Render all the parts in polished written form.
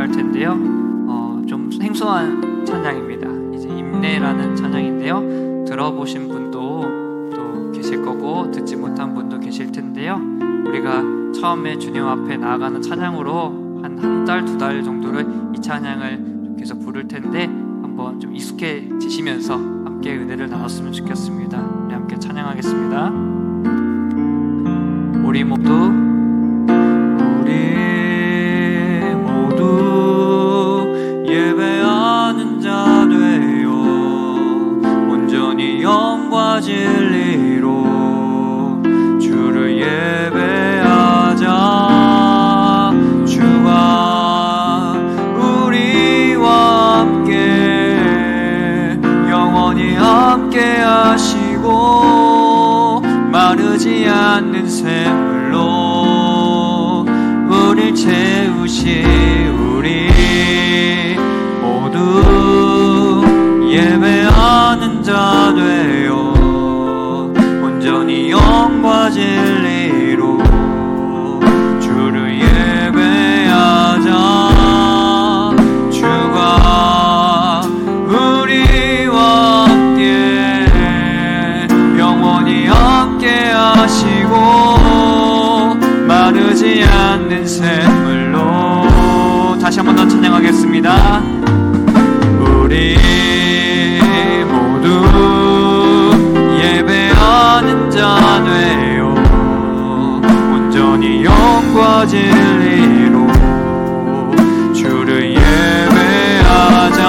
찬양할 텐데요. 좀 생소한 찬양입니다. 이제 임내라는 찬양인데요. 들어보신 분도 또 계실 거고 듣지 못한 분도 계실 텐데요. 우리가 처음에 주님 앞에 나아가는 찬양으로 한 달, 두 달 정도를 이 찬양을 계속 부를 텐데 한번 좀 익숙해지시면서 함께 은혜를 나눴으면 좋겠습니다. 우리 함께 찬양하겠습니다. 우리 모두 예배하는 자 되어 온전히 영과 진리로 주를 예배하자. 주가 우리와 함께 영원히 함께 하시고 마르지 않는 샘물로 우릴 채우시. 우리 모두 예배하는 자 되어 온전히 영과 진리로 주를 예배하자. 주가 우리와 함께 영원히 함께 하시고 마르지 않는 샘물로. 다시 한 번 더 찬양하겠습니다. 우리 모두 예배하는 자 되어 온전히 영과 진리로 주를 예배하자.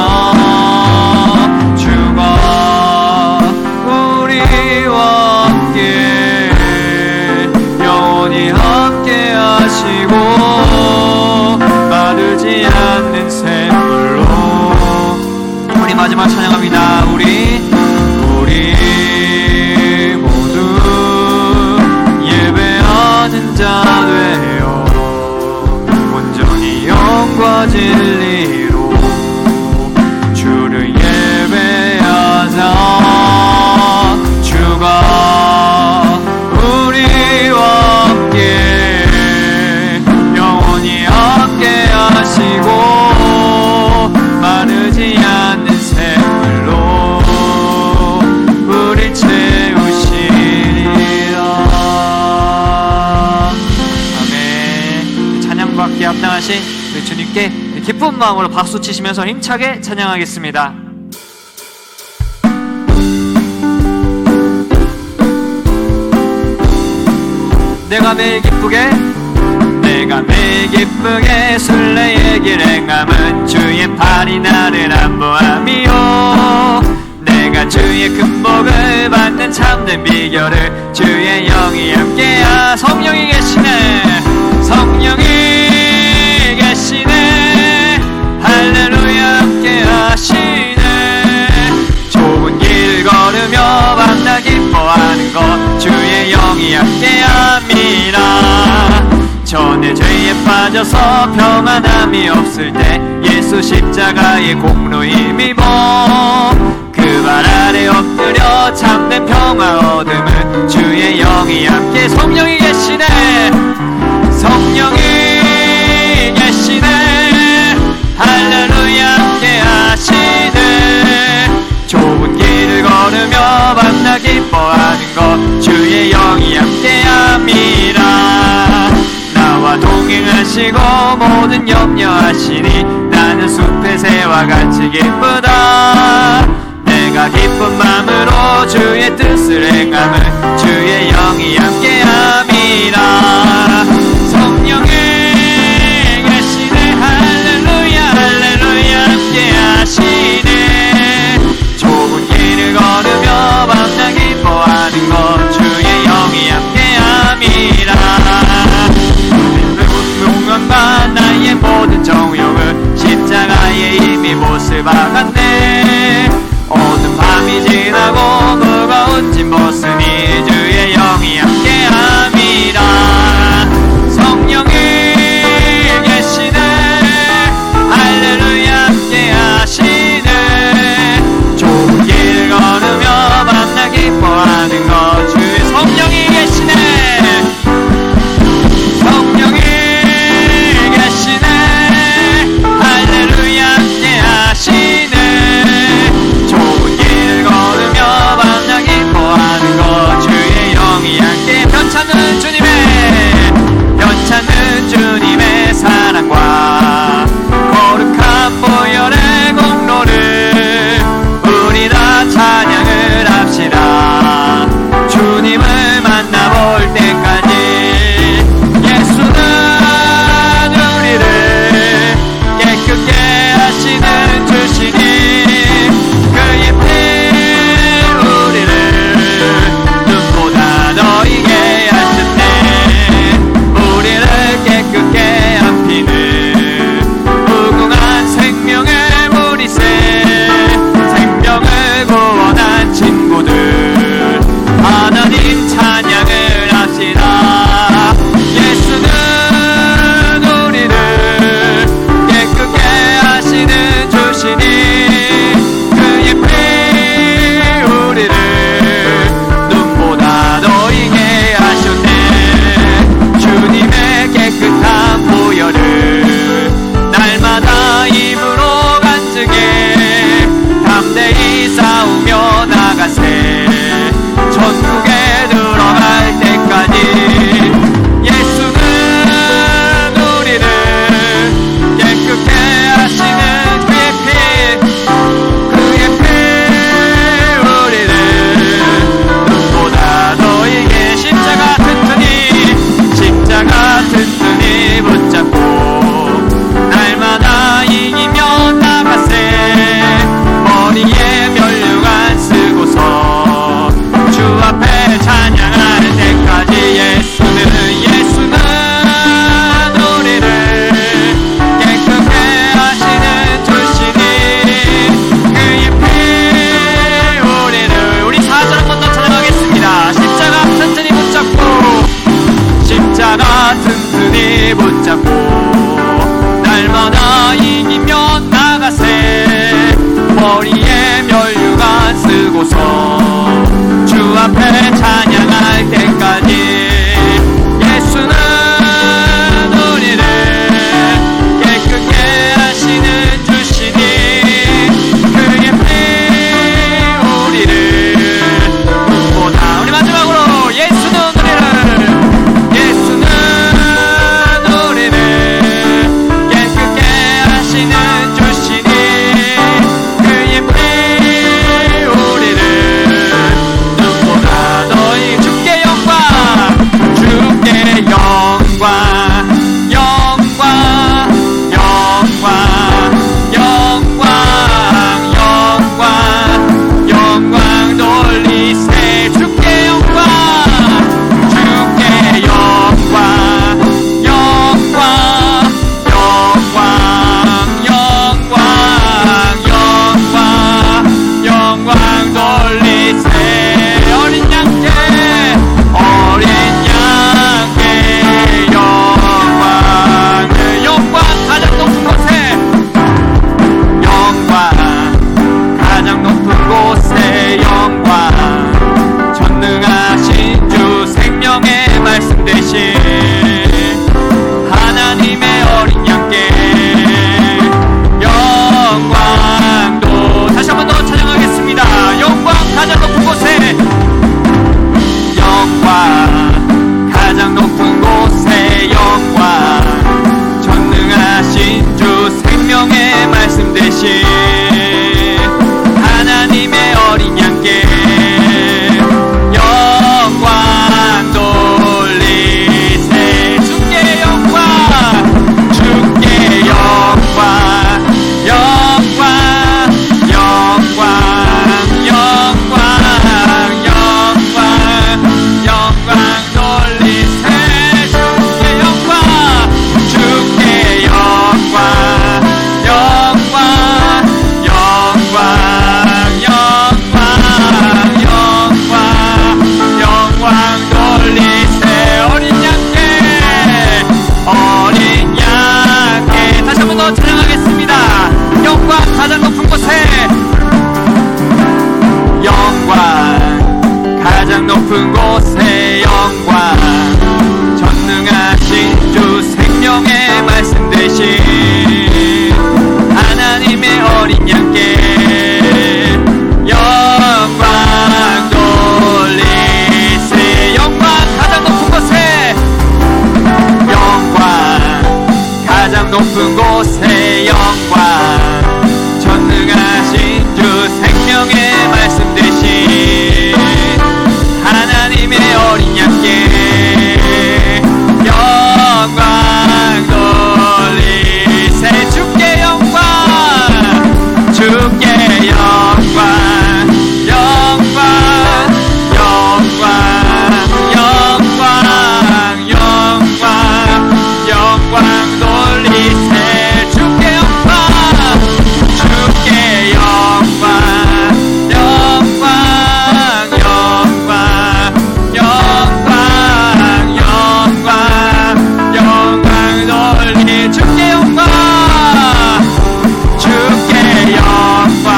주가 우리와 함께 영원히 함께 하시고 마르지 않는 샘물로. 우리 마지막 찬양합니다. 우리 모두 예배하는 자 되어 온전히 영과 진리로 주를 예배하자. 주가 우리와 함께 영원히 함께 하시고 마르지 않는 샘물로 우릴 채우시리라. 아멘. 찬양과 함께 합당하신 우리 주님께 기쁜 마음으로 박수 치시면서 힘차게 찬양하겠습니다. 내가 매일 기쁘게 순례의 길 행함은 주의 팔이 나를 안보함이요. 내가 주의 큰 복을 받는 참된 비결을 주의 영이 함께하. 성령이 계시네. 성령이 계시네. 할렐루야 함께 하시네. 좁은 길을 걸으며 밤낮 기뻐하는 것 주의 영이 함께합니다. 전에 죄에 빠져서 평안함이 없을 때 예수 십자가의 공로 힘입어 그 발 아래 엎드려 참된 평화 얻음은 주의 영이 함께. 성령이 계시네. 성령이 계시네. 할렐루야 함께 하시네. 좁은 길을 걸으며 밤낮 기뻐하는 것 주의 영이 함께합니다. 나와 동행하시고 모든 염려하시니 나는 숲의 새와 같이 기쁘다. 내가 기쁜 마음으로 주의 뜻을 행함은 주의 영이 함께합니다. 성령이 계시네. 할렐루야 할렐루야 함께하시네. 좁은 길을 걸으며 밤낮 기뻐하는 것 주의 영이 함께합니다. 용감과 나의 모든 정욕은 십자가에 이미 못을 박았네. 어두운 밤이 지나고 무거운 짐 생명의 말씀 대신 하나님의 어린 양께 영광도 다시 한 번 더 찬양하겠습니다. 영광 가장 높은 곳에 영광 가장 높은 곳에 영광 전능하신 주 생명의 말씀 대신 하나님의 어린 양께 영광 돌리세 주께 영광 주께 영광 영광 영광 영광 영광 영광 돌리세 주께 영광 주께 영광 영광 영광 영광 영광 돌리세 어린 양께 다시 한 번 더 찬양하겠습니다. 영광 가장 높은 곳에 영광 가장 높은 곳에 영광 전능하신 주 생명의 말씀 대신 하나님의 어린 양께 영광 돌리세 영광 가장 높은 곳에 영광 가장 높은 곳에 영광 전능하신 주 생명의 말씀 대신 하나님의 어린 양께 영광 돌리세 주께 영광 주께 영광 영광 영광 영광 영광 영광 돌리세 주께 영광 주께 영광 영광 영광 영광 영광 영광 돌리 주께 영광 주께 영광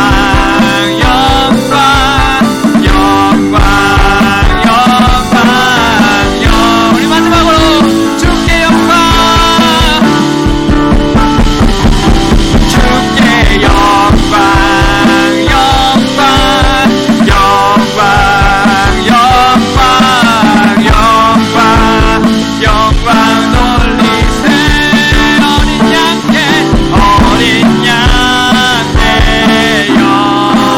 영광 영광 영광 우리 마지막으로 주께 영광 주께 영광 영광 영광 영광 영광 영광 돌리세 어린 양께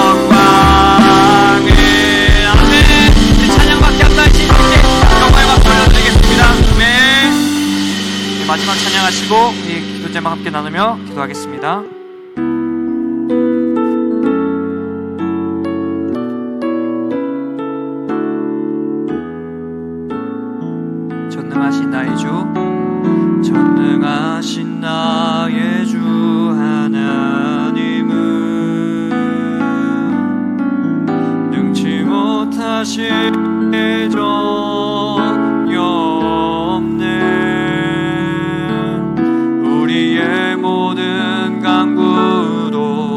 영광을 아멘. 이 찬양밖에 안 나신 분께 영광의 박수 올려드리겠습니다. 아멘. 마지막 찬양하시고 이 기도 제목 함께 나누며 기도하겠습니다. 전능하신 나의 주 전능하신 나의 주 하나님은 능치 못하실 적이 없네. 우리의 모든 간구도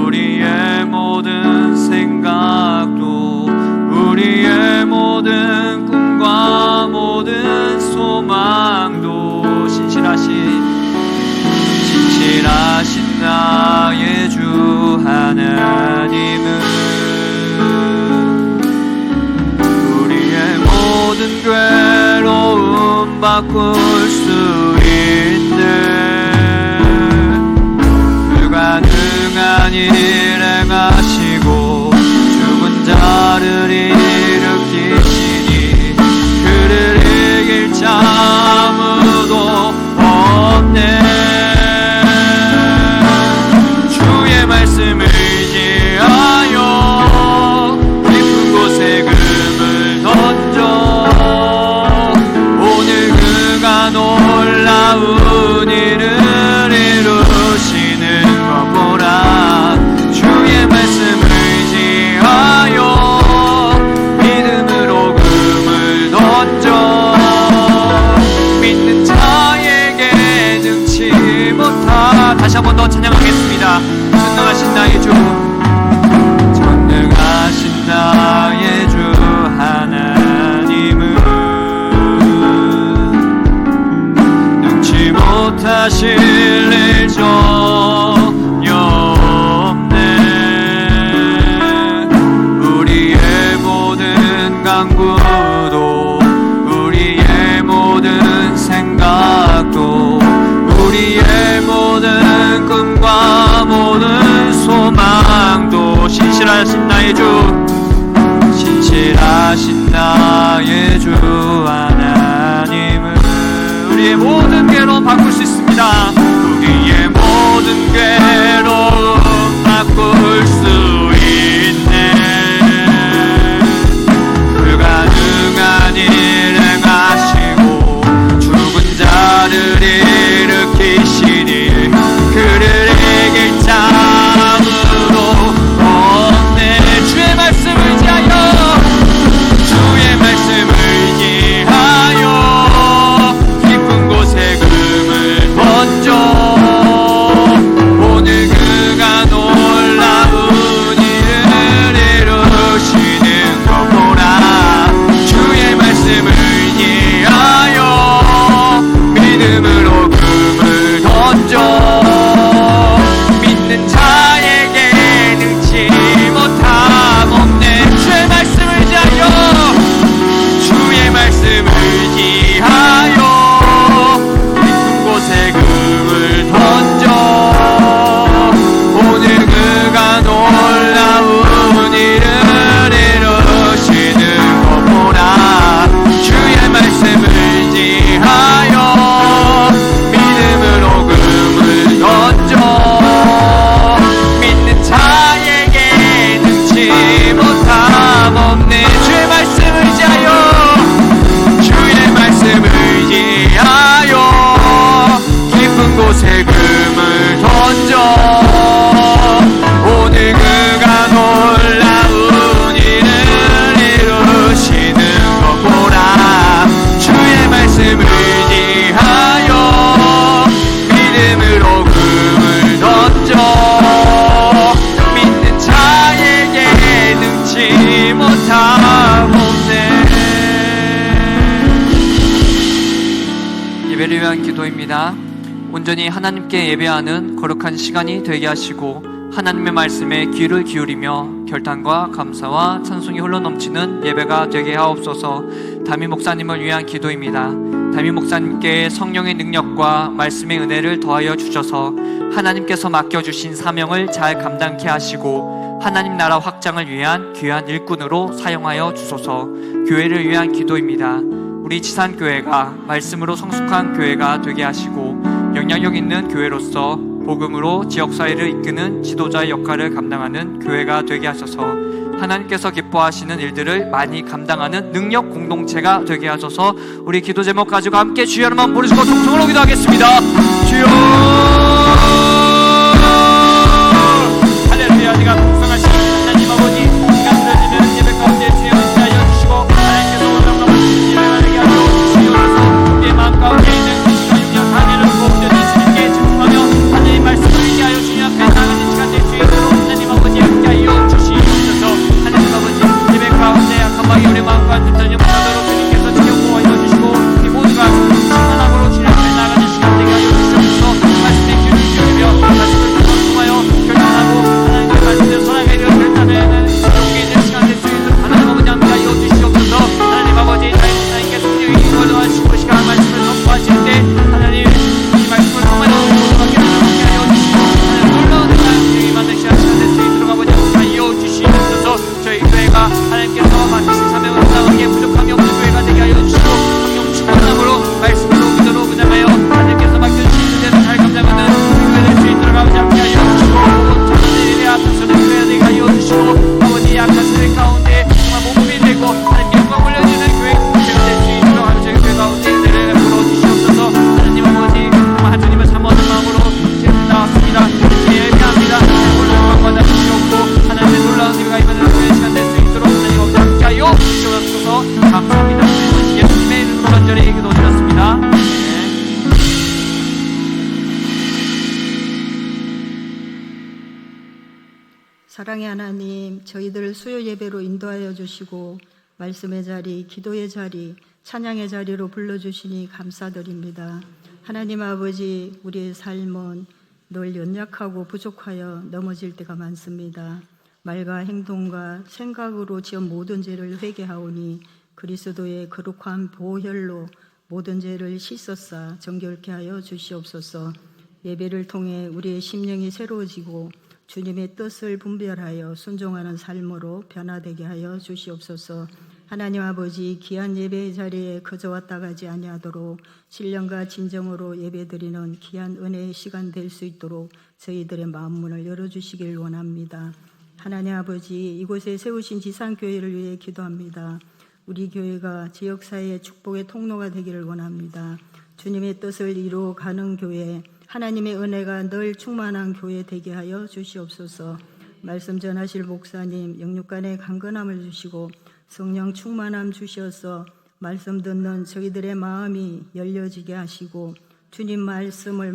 우리의 모든 생각도 우리의 모든 꿈과 모든 소망도 신실하신 나의 주 하나님은 우리의 모든 괴로움 바꿀 수 있네. 불가능한 일 행하시고 죽은 자를 일으키시니 그를 이길 자 아무도 없네. 주의 말씀을 의지하여 깊은 곳에 금을 던져 오늘 그가 놀라운 일을 이루시는 것 보라. 주의 말씀을 의지하여 믿음으로 금을 던져 믿는 자에게 능치 못하. 다시 한 번 더 찬양하겠습니다. 전능하신 나의 주 전능하신 나의 주 하나님은 사실 일 전혀 없네. 우리의 모든 강구도 우리의 모든 생각도 우리의 모든 꿈과 모든 소망도 신실하신 나의 주, 신실하신 나의 주 하나님은 우리의 모든 괴로움 바꿀 수 있습니다. 우리의 모든 괴로움 바꿀 수 있네. 불가능한 일 행하시고 죽은 자를 일으키시니 그를 이길 자으로 없네. 주의 말씀을 지하여 주의 말씀을 지하여 깊은 곳에 금을 던져 오늘 그가 놀라운 일을 이루시는 것 보라. 주의 말씀을 지하여 믿음으로 금을 던져 믿는 자에게 능치 못함 없네. 주의 말씀을 지하여 주의 말씀을 지하여 깊은 곳에 금을 던져 오늘 그가 놀라운 일을 이루시는 것 보라. 주의 말씀을 지하여 믿음으로 금을 던져 믿는 자에게 능치 못함 없네. 주의 말씀을 지하여 주의 말씀을 지하여 깊은 곳에 금을 던져 오늘 그가 놀라운 일을 이루시는 것 보라. 주의 말씀을 지하여 믿음으로 금을 던져 믿는 자에게 능치 못함 없네. 예배를 위한 기도입니다. 온전히 하나님께 예배하는 거룩한 시간이 되게 하시고 하나님의 말씀에 귀를 기울이며 결단과 감사와 찬송이 흘러넘치는 예배가 되게 하옵소서. 담임 목사님을 위한 기도입니다. 담임 목사님께 성령의 능력과 말씀의 은혜를 더하여 주셔서 하나님께서 맡겨주신 사명을 잘 감당케 하시고 하나님 나라 확장을 위한 귀한 일꾼으로 사용하여 주소서. 교회를 위한 기도입니다. 우리 지산교회가 말씀으로 성숙한 교회가 되게 하시고 영향력 있는 교회로서 복음으로 지역사회를 이끄는 지도자의 역할을 감당하는 교회가 되게 하셔서 하나님께서 기뻐하시는 일들을 많이 감당하는 능력 공동체가 되게 하셔서 우리 기도 제목 가지고 함께 주여 여러분 부르시고 통성으로 기도하겠습니다. 주여 할렐루야. 네가 풍성하신 하나님 아버지, 시간 들어지는 예배 가운데 주여 인자하여 주시고 하나님께서 오늘 남으신 예배가 되게 하여 주시옵소서. 우리의 마음 가운데 있는 그 시간 능력 하늘을 보호되는 주님께 집중하며 하나님 말씀을 위하여 주님 앞에 나가는 시간 될 수 있도록 하나님 아버지 함께하여 주시옵소서. 하나님 아버지 예배 가운데 약한 우리 마음과 뜻을 영원하도록 주님께서 지켜보아 주시고 이 모두가 충만함으로 주님 앞에 나가는 시간 되게 하여 주시옵소서. 말씀에 귀를 기울이며 말씀을 통하여 결단하고 하나님의 말씀을 선하게 결단하는 용기 있는 시간 될 수 있도록 하나님 아버지 함께하여 주시옵소서. 하나님 아버지 하나님께 성령이 인도하시고 시간 말씀을 선포하실 때 하나님 이 말씀을 통하여 함께하여 주시고 하나님 놀라운 하나님이 만든 시간 될 수 있도록 아버지 함께하여 주시옵소서. 저희 교회가 하나님께서 맡기신 사명을 감당하기에 부족함이 없는 교회가 되게 하여 주시고 성령 충만함으로 말씀으로 믿음으로 분양하여 하나님께서 맡겨주신 일을 잘 감당하는 교회 될 수 있도록 아버지 함께하여 주시고 모든 일에 앞서서는 교회가 되게 하여 주시고 아버지 약한 세대 가운데 정말 몸이 되고 하나님 영광 올려주는 교회가 될 수 있도록 아버지 저희 교회 가운데 은혜를 베풀어 주시옵소서. 하나님 아버지 정말 하나님을 사모하는 마음으로 나왔습니다. 예배합니다. 오늘 영광 받아 주시옵고 하나님의 놀라운 예배가 임하는 교회 시간 될 수 있도록 하나님 아버지 함께하여 주시옵소서. 감사합니다. 예수님의 이름으로 간절히 기도드렸습니다. 사랑의 하나님, 저희들 수요 예배로 인도하여 주시고 말씀의 자리, 기도의 자리, 찬양의 자리로 불러주시니 감사드립니다. 하나님 아버지, 우리의 삶은 늘 연약하고 부족하여 넘어질 때가 많습니다. 말과 행동과 생각으로 지은 모든 죄를 회개하오니 그리스도의 거룩한 보혈로 모든 죄를 씻었사 정결케 하여 주시옵소서. 예배를 통해 우리의 심령이 새로워지고 주님의 뜻을 분별하여 순종하는 삶으로 변화되게 하여 주시옵소서. 하나님 아버지, 귀한 예배의 자리에 거저 왔다 가지 아니하도록 신령과 진정으로 예배드리는 귀한 은혜의 시간 될 수 있도록 저희들의 마음문을 열어주시길 원합니다. 하나님 아버지, 이곳에 세우신 지상교회를 위해 기도합니다. 우리 교회가 지역사회의 축복의 통로가 되기를 원합니다. 주님의 뜻을 이루어가는 교회, 하나님의 은혜가 늘 충만한 교회 되게 하여 주시옵소서. 말씀 전하실 목사님 영육간의 강건함을 주시고 성령 충만함 주셔서 말씀 듣는 저희들의 마음이 열려지게 하시고 주님 말씀을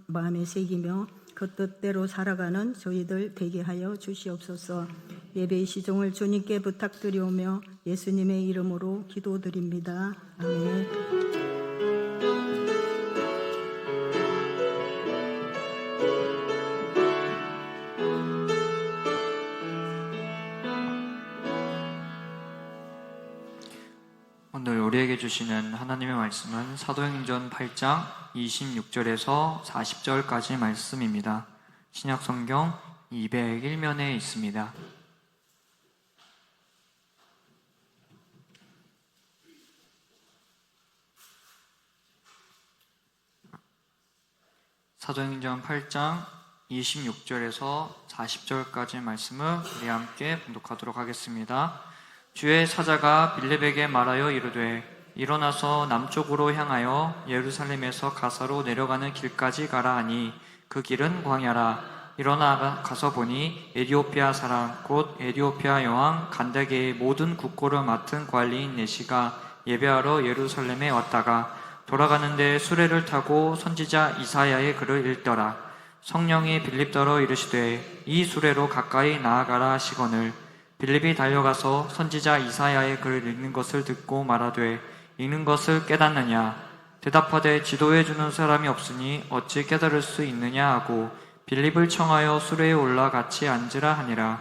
마음에 새기며 그 뜻대로 살아가는 저희들 되게 하여 주시옵소서. 예배의 시종을 주님께 부탁드리오며 예수님의 이름으로 기도드립니다. 아멘. 오늘 우리에게 주시는 하나님의 말씀은 사도행전 8장 26절에서 40절까지 말씀입니다. 신약성경 201면에 있습니다. 사도행전 8장 26절에서 40절까지 말씀을 우리 함께 봉독하도록 하겠습니다. 주의 사자가 빌립에게 말하여 이르되 일어나서 남쪽으로 향하여 예루살렘에서 가사로 내려가는 길까지 가라 하니 그 길은 광야라. 일어나 가서 보니 에디오피아 사람 곧 에디오피아 여왕 간다게의 모든 국고를 맡은 관리인 내시가 예배하러 예루살렘에 왔다가 돌아가는데 수레를 타고 선지자 이사야의 글을 읽더라. 성령이 빌립더러 이르시되 이 수레로 가까이 나아가라 하시거늘 빌립이 달려가서 선지자 이사야의 글을 읽는 것을 듣고 말하되 읽는 것을 깨닫느냐? 대답하되 지도해 주는 사람이 없으니 어찌 깨달을 수 있느냐 하고 빌립을 청하여 수레에 올라 같이 앉으라 하니라.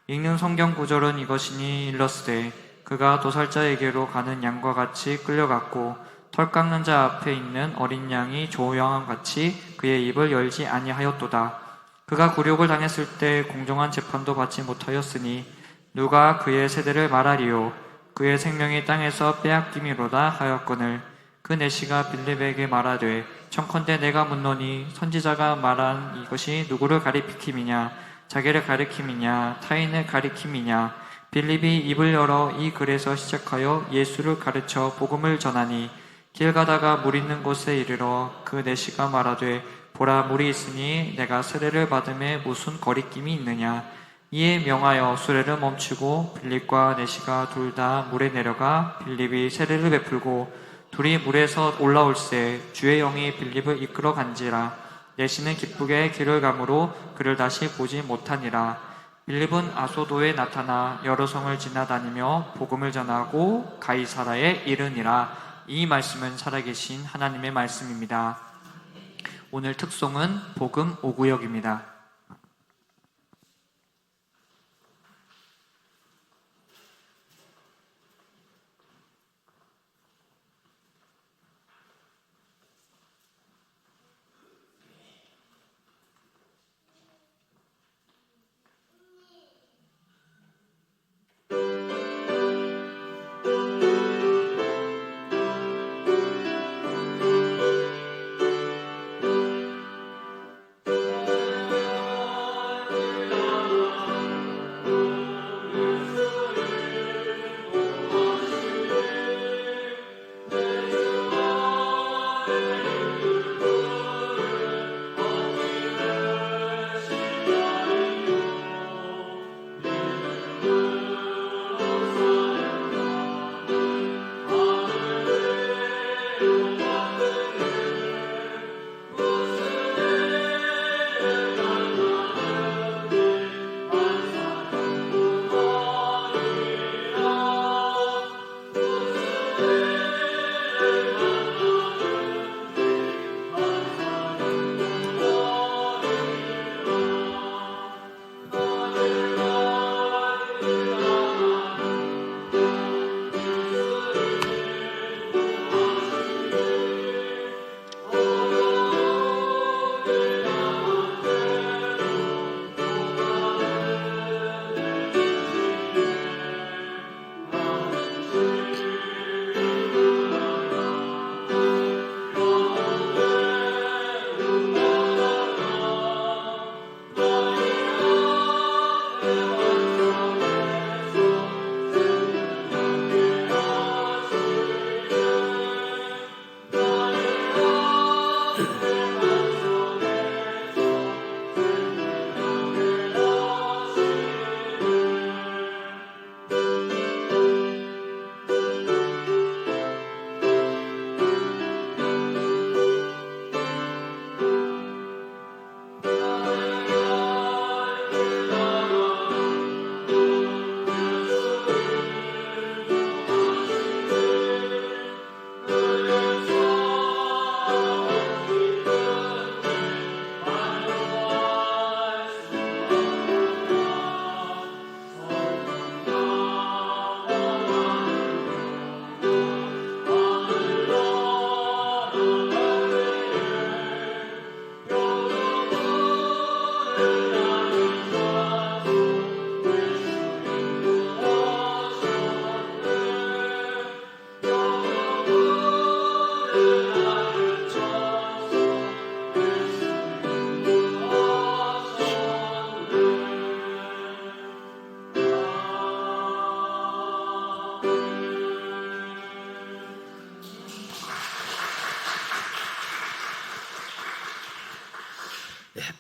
읽는 성경 구절은 이것이니 일렀으되 그가 도살자에게로 가는 양과 같이 끌려갔고 털 깎는 자 앞에 있는 어린 양이 조용함 같이 그의 입을 열지 아니하였도다. 그가 굴욕을 당했을 때 공정한 재판도 받지 못하였으니 누가 그의 세대를 말하리요? 그의 생명이 땅에서 빼앗김이로다 하였거늘 그 내시가 빌립에게 말하되 청컨대 내가 묻노니 선지자가 말한 이것이 누구를 가리킴이냐? 자기를 가리킴이냐? 타인을 가리킴이냐? 빌립이 입을 열어 이 글에서 시작하여 예수를 가르쳐 복음을 전하니 길 가다가 물 있는 곳에 이르러 그 내시가 말하되 보라 물이 있으니 내가 세례를 받음에 무슨 거리낌이 있느냐? 이에 명하여 수레를 멈추고 빌립과 내시가 둘 다 물에 내려가 빌립이 세례를 베풀고 둘이 물에서 올라올새 주의 영이 빌립을 이끌어 간지라. 내시는 기쁘게 길을 가므로 그를 다시 보지 못하니라. 빌립은 아소도에 나타나 여러 성을 지나다니며 복음을 전하고 가이사라에 이르니라. 이 말씀은 살아계신 하나님의 말씀입니다. 오늘 특송은 복음 5구역입니다.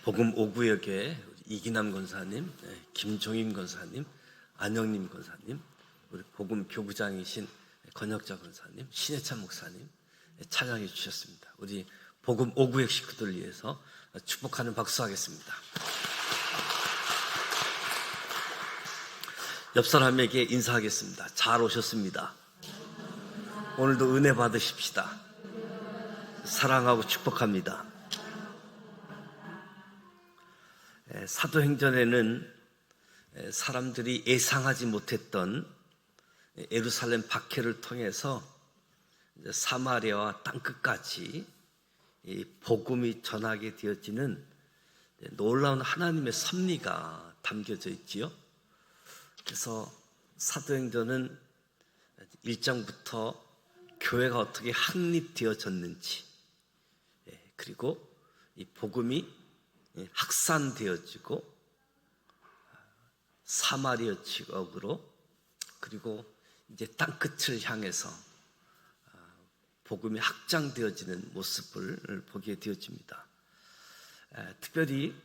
복음 5구역의 이기남 권사님, 김종임 권사님, 안영림 권사님, 우리 복음 교부장이신 권혁자 권사님, 신해찬 목사님 찬양해 주셨습니다. 우리 복음 5구역 식구들 위해서 축복하는 박수 하겠습니다. 옆 사람에게 인사하겠습니다. 잘 오셨습니다. 오늘도 은혜 받으십시다. 사랑하고 축복합니다. 사도행전에는 사람들이 예상하지 못했던 예루살렘 박해를 통해서 사마리아와 땅끝까지 복음이 전하게 되어지는 놀라운 하나님의 섭리가 담겨져 있지요. 그래서 사도행전은 1장부터 교회가 어떻게 확립되어졌는지, 그리고 이 복음이 확산되어지고 사마리아 지역으로, 그리고 이제 땅끝을 향해서 복음이 확장되어지는 모습을 보게 되어집니다. 특별히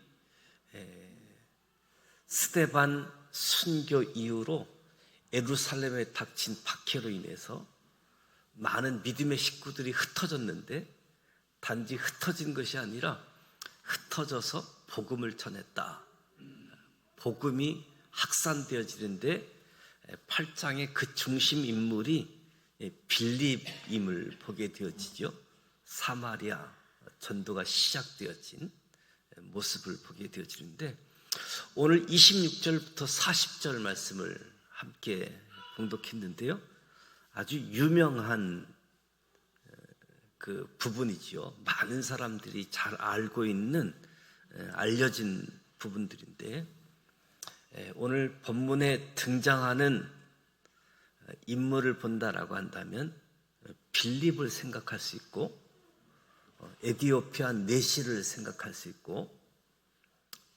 스데반 순교 이후로 예루살렘에 닥친 박해로 인해서 많은 믿음의 식구들이 흩어졌는데, 단지 흩어진 것이 아니라 흩어져서 복음을 전했다. 복음이 확산되어지는데 8장의 그 중심 인물이 빌립임을 보게 되어지죠. 사마리아 전도가 시작되어진 모습을 보게 되어지는데, 오늘 26절부터 40절 말씀을 함께 봉독했는데요. 아주 유명한 그 부분이지요. 많은 사람들이 잘 알고 있는 알려진 부분들인데, 오늘 본문에 등장하는 인물을 본다라고 한다면 빌립을 생각할 수 있고, 에디오피아 내시를 생각할 수 있고,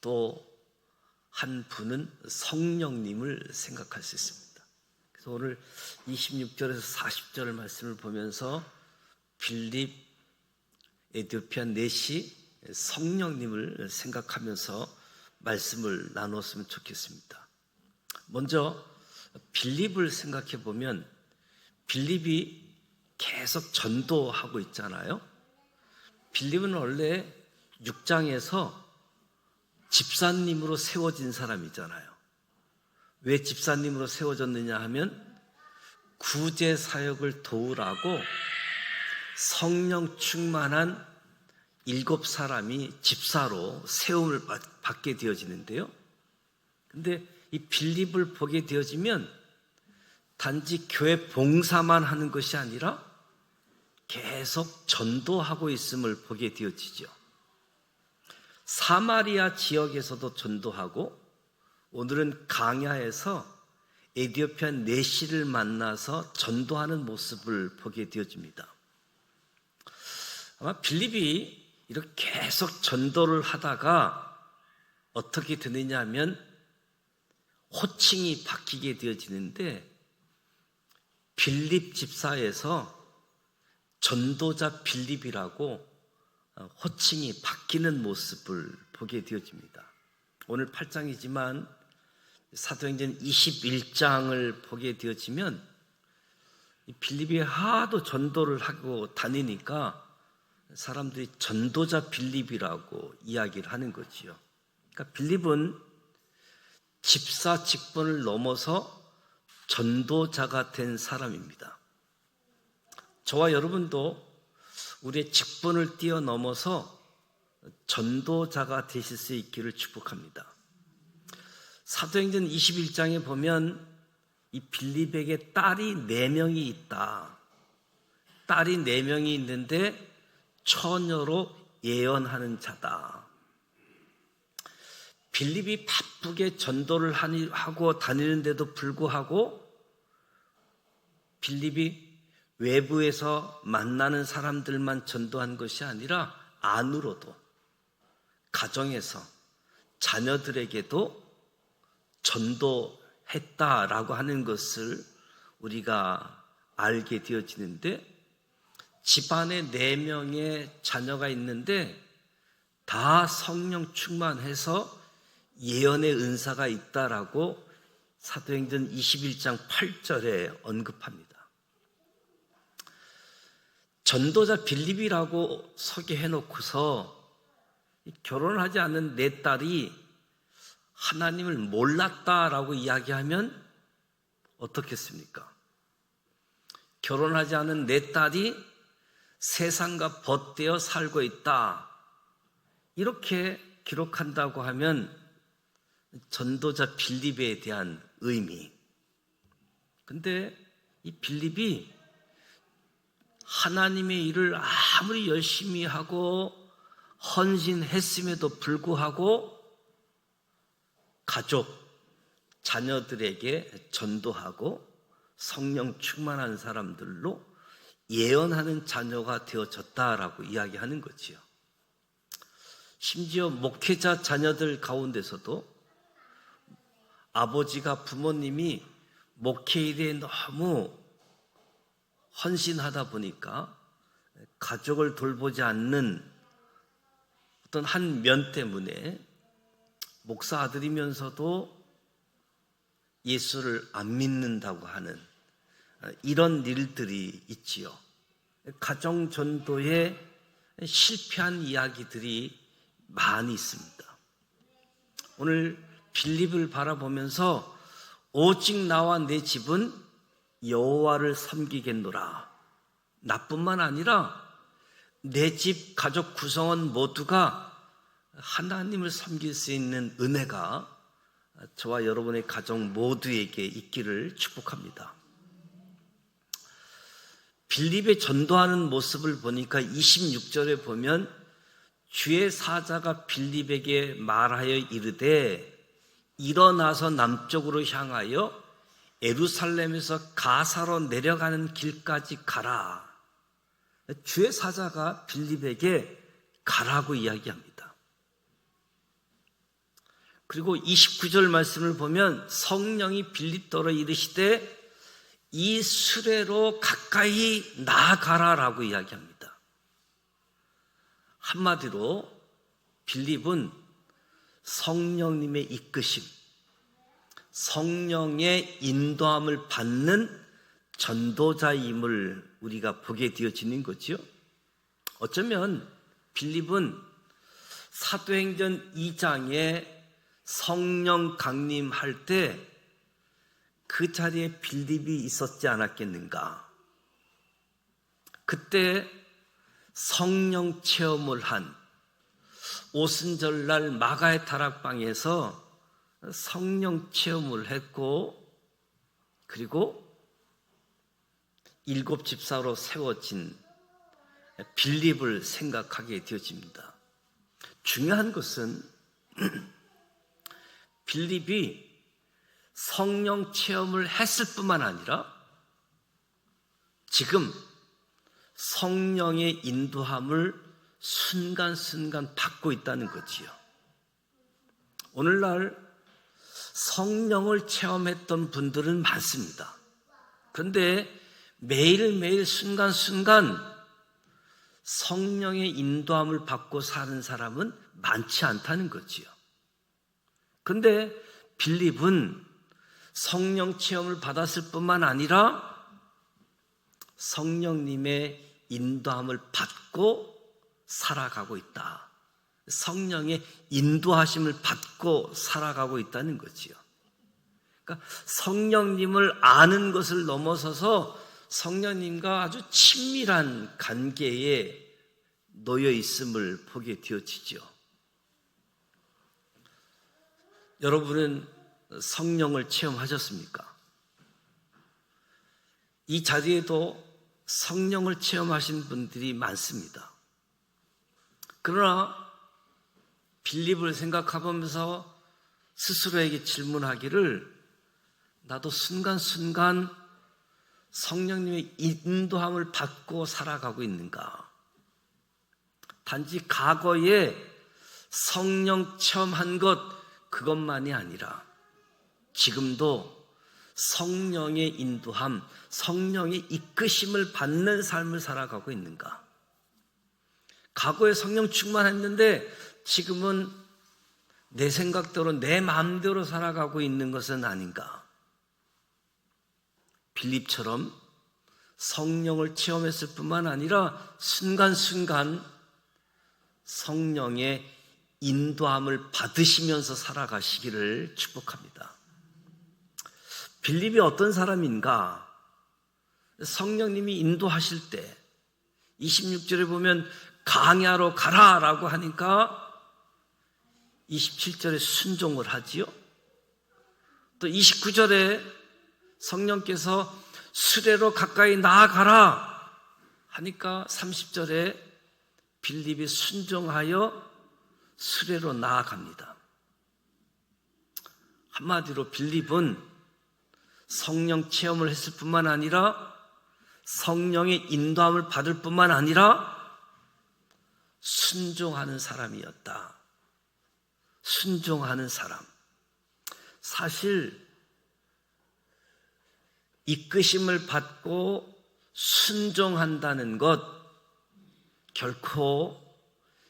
또 한 분은 성령님을 생각할 수 있습니다. 그래서 오늘 26절에서 40절 말씀을 보면서 빌립, 에디오피아 내시, 성령님을 생각하면서 말씀을 나눴으면 좋겠습니다. 먼저 빌립을 생각해 보면, 빌립이 계속 전도하고 있잖아요. 빌립은 원래 6장에서 집사님으로 세워진 사람이잖아요. 왜 집사님으로 세워졌느냐 하면, 구제 사역을 도우라고 성령 충만한 7사람이 집사로 세움을 받게 되어지는데요. 근데 이 빌립을 보게 되어지면 단지 교회 봉사만 하는 것이 아니라 계속 전도하고 있음을 보게 되어지죠. 사마리아 지역에서도 전도하고 오늘은 강야에서 에티오피아 내시를 만나서 전도하는 모습을 보게 되어집니다. 아마 빌립이 이렇게 계속 전도를 하다가 어떻게 되느냐 하면 호칭이 바뀌게 되어지는데 빌립 집사에서 전도자 빌립이라고 호칭이 바뀌는 모습을 보게 되어집니다. 오늘 8장이지만 사도행전 21장을 보게 되어지면 빌립이 하도 전도를 하고 다니니까 사람들이 전도자 빌립이라고 이야기를 하는 거지요. 그러니까 빌립은 집사 직분을 넘어서 전도자가 된 사람입니다. 저와 여러분도 우리의 직분을 뛰어넘어서 전도자가 되실 수 있기를 축복합니다. 사도행전 21장에 보면 이 빌립에게 딸이 4명이 있다. 딸이 4명이 있는데 처녀로 예언하는 자다. 빌립이 바쁘게 전도를 하고 다니는데도 불구하고 빌립이 외부에서 만나는 사람들만 전도한 것이 아니라 안으로도 가정에서 자녀들에게도 전도했다라고 하는 것을 우리가 알게 되어지는데 집안에 4명의 자녀가 있는데 다 성령 충만해서 예언의 은사가 있다라고 사도행전 21장 8절에 언급합니다. 전도자 빌립이라고 소개해놓고서 결혼하지 않은 내 딸이 하나님을 몰랐다라고 이야기하면 어떻겠습니까? 결혼하지 않은 내 딸이 세상과 벗되어 살고 있다. 이렇게 기록한다고 하면 전도자 빌립에 대한 의미. 근데 이 빌립이 하나님의 일을 아무리 열심히 하고 헌신했음에도 불구하고 가족, 자녀들에게 전도하고 성령 충만한 사람들로 예언하는 자녀가 되어졌다라고 이야기하는 거지요. 심지어 목회자 자녀들 가운데서도 아버지가 부모님이 목회 일에 너무 헌신하다 보니까 가족을 돌보지 않는 어떤 한 면 때문에 목사 아들이면서도 예수를 안 믿는다고 하는 이런 일들이 있지요. 가정 전도에 실패한 이야기들이 많이 있습니다. 오늘 빌립을 바라보면서 오직 나와 내 집은 여호와를 섬기겠노라. 나뿐만 아니라 내 집 가족 구성원 모두가 하나님을 섬길 수 있는 은혜가 저와 여러분의 가정 모두에게 있기를 축복합니다. 빌립의 전도하는 모습을 보니까 26절에 보면 주의 사자가 빌립에게 말하여 이르되 일어나서 남쪽으로 향하여 예루살렘에서 가사로 내려가는 길까지 가라. 주의 사자가 빌립에게 가라고 이야기합니다. 그리고 29절 말씀을 보면 성령이 빌립더러 이르시되 이 수레로 가까이 나아가라라고 이야기합니다. 한마디로 빌립은 성령님의 이끄심, 성령의 인도함을 받는 전도자임을 우리가 보게 되어지는 거죠. 어쩌면 빌립은 사도행전 2장에 성령 강림할 때 그 자리에 빌립이 있었지 않았겠는가? 그때 성령 체험을 한 오순절날 마가의 다락방에서 성령 체험을 했고, 그리고 7 집사로 세워진 빌립을 생각하게 되어집니다. 중요한 것은 빌립이 성령 체험을 했을 뿐만 아니라 지금 성령의 인도함을 순간순간 받고 있다는 거지요. 오늘날 성령을 체험했던 분들은 많습니다. 그런데 매일매일 순간순간 성령의 인도함을 받고 사는 사람은 많지 않다는 거지요. 그런데 빌립은 성령 체험을 받았을 뿐만 아니라 성령님의 인도함을 받고 살아가고 있다. 성령의 인도하심을 받고 살아가고 있다는 거지요. 그러니까 성령님을 아는 것을 넘어서서 성령님과 아주 친밀한 관계에 놓여 있음을 보게 되어지죠. 여러분은 성령을 체험하셨습니까? 이 자리에도 성령을 체험하신 분들이 많습니다. 그러나 빌립을 생각해보면서 스스로에게 질문하기를, 나도 순간순간 성령님의 인도함을 받고 살아가고 있는가? 단지 과거에 성령 체험한 것, 그것만이 아니라 지금도 성령의 인도함, 성령의 이끄심을 받는 삶을 살아가고 있는가? 과거에 성령 충만했는데 지금은 내 생각대로 내 마음대로 살아가고 있는 것은 아닌가? 빌립처럼 성령을 체험했을 뿐만 아니라 순간순간 성령의 인도함을 받으시면서 살아가시기를 축복합니다. 빌립이 어떤 사람인가? 성령님이 인도하실 때 26절에 보면 강야로 가라라고 하니까 27절에 순종을 하지요. 또 29절에 성령께서 수레로 가까이 나아가라 하니까 30절에 빌립이 순종하여 수레로 나아갑니다. 한마디로 빌립은 성령 체험을 했을 뿐만 아니라 성령의 인도함을 받을 뿐만 아니라 순종하는 사람이었다. 순종하는 사람. 사실 이끄심을 받고 순종한다는 것 결코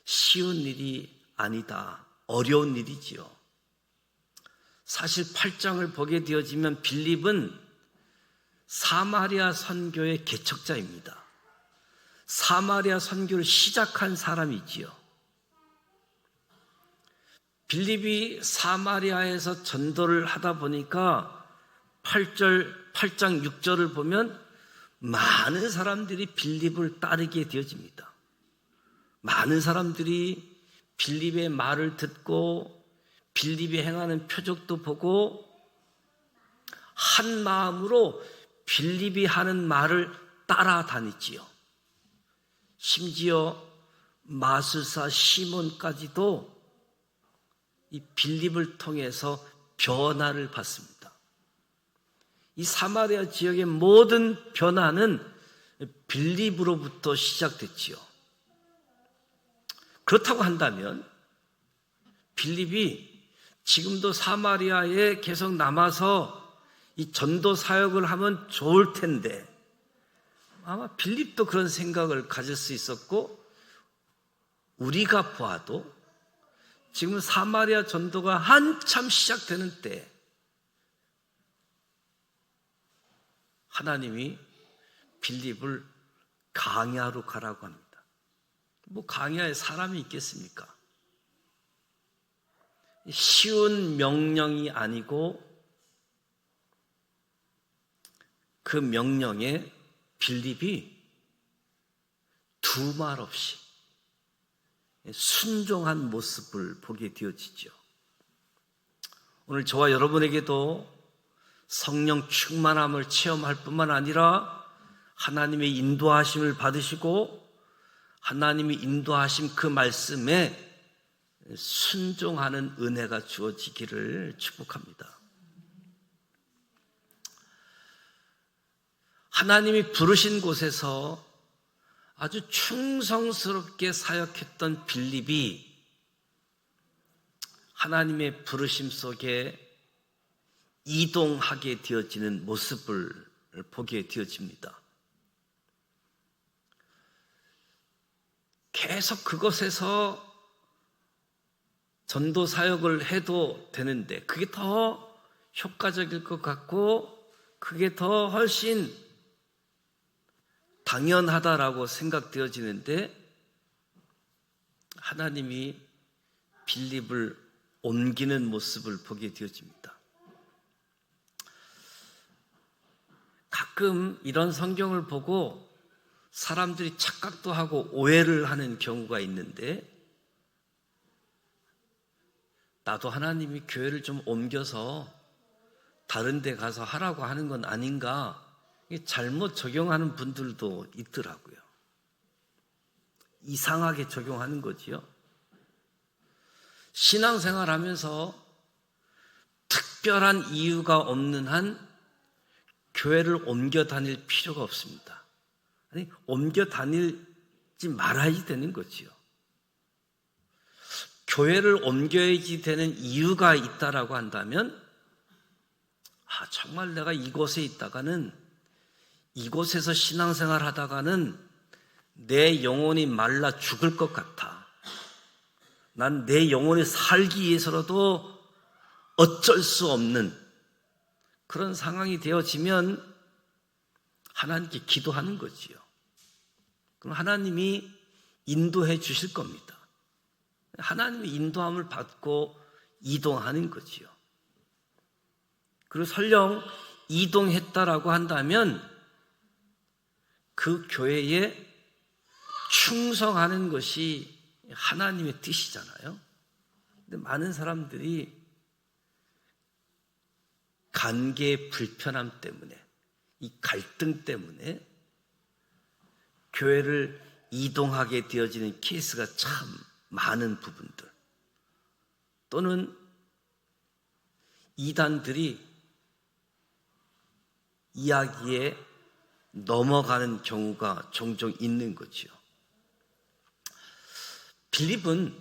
쉬운 일이 아니다. 어려운 일이지요. 사실 8장을 보게 되어지면 빌립은 사마리아 선교의 개척자입니다. 사마리아 선교를 시작한 사람이지요. 빌립이 사마리아에서 전도를 하다 보니까 8장 6절을 보면 많은 사람들이 빌립을 따르게 되어집니다. 많은 사람들이 빌립의 말을 듣고 빌립이 행하는 표적도 보고 한 마음으로 빌립이 하는 말을 따라다니지요. 심지어 마술사 시몬까지도 이 빌립을 통해서 변화를 받습니다. 이 사마리아 지역의 모든 변화는 빌립으로부터 시작됐지요. 그렇다고 한다면 빌립이 지금도 사마리아에 계속 남아서 이 전도 사역을 하면 좋을 텐데 아마 빌립도 그런 생각을 가질 수 있었고, 우리가 보아도 지금 사마리아 전도가 한참 시작되는 때 하나님이 빌립을 강야로 가라고 합니다. 뭐 강야에 사람이 있겠습니까? 쉬운 명령이 아니고 그 명령에 빌립이 두말 없이 순종한 모습을 보게 되어지죠. 오늘 저와 여러분에게도 성령 충만함을 체험할 뿐만 아니라 하나님의 인도하심을 받으시고 하나님이 인도하신 그 말씀에 순종하는 은혜가 주어지기를 축복합니다. 하나님이 부르신 곳에서 아주 충성스럽게 사역했던 빌립이 하나님의 부르심 속에 이동하게 되어지는 모습을 보게 되어집니다. 계속 그곳에서 전도 사역을 해도 되는데 그게 더 효과적일 것 같고 그게 더 훨씬 당연하다라고 생각되어지는데 하나님이 빌립을 옮기는 모습을 보게 되어집니다. 가끔 이런 성경을 보고 사람들이 착각도 하고 오해를 하는 경우가 있는데 나도 하나님이 교회를 좀 옮겨서 다른 데 가서 하라고 하는 건 아닌가 잘못 적용하는 분들도 있더라고요. 이상하게 적용하는 거지요. 신앙생활 하면서 특별한 이유가 없는 한 교회를 옮겨 다닐 필요가 없습니다. 아니, 옮겨 다니지 말아야 되는 거지요. 교회를 옮겨야지 되는 이유가 있다라고 한다면 정말 내가 이곳에 있다가는 이곳에서 신앙생활 하다가는 내 영혼이 말라 죽을 것 같아. 난 내 영혼이 살기 위해서라도 어쩔 수 없는 그런 상황이 되어지면 하나님께 기도하는 거지요. 그럼 하나님이 인도해 주실 겁니다. 하나님의 인도함을 받고 이동하는 거지요. 그리고 설령 이동했다라고 한다면 그 교회에 충성하는 것이 하나님의 뜻이잖아요. 근데 많은 사람들이 관계의 불편함 때문에 이 갈등 때문에 교회를 이동하게 되어지는 케이스가 참 많은 부분들 또는 이단들이 이야기에 넘어가는 경우가 종종 있는 거지요. 빌립은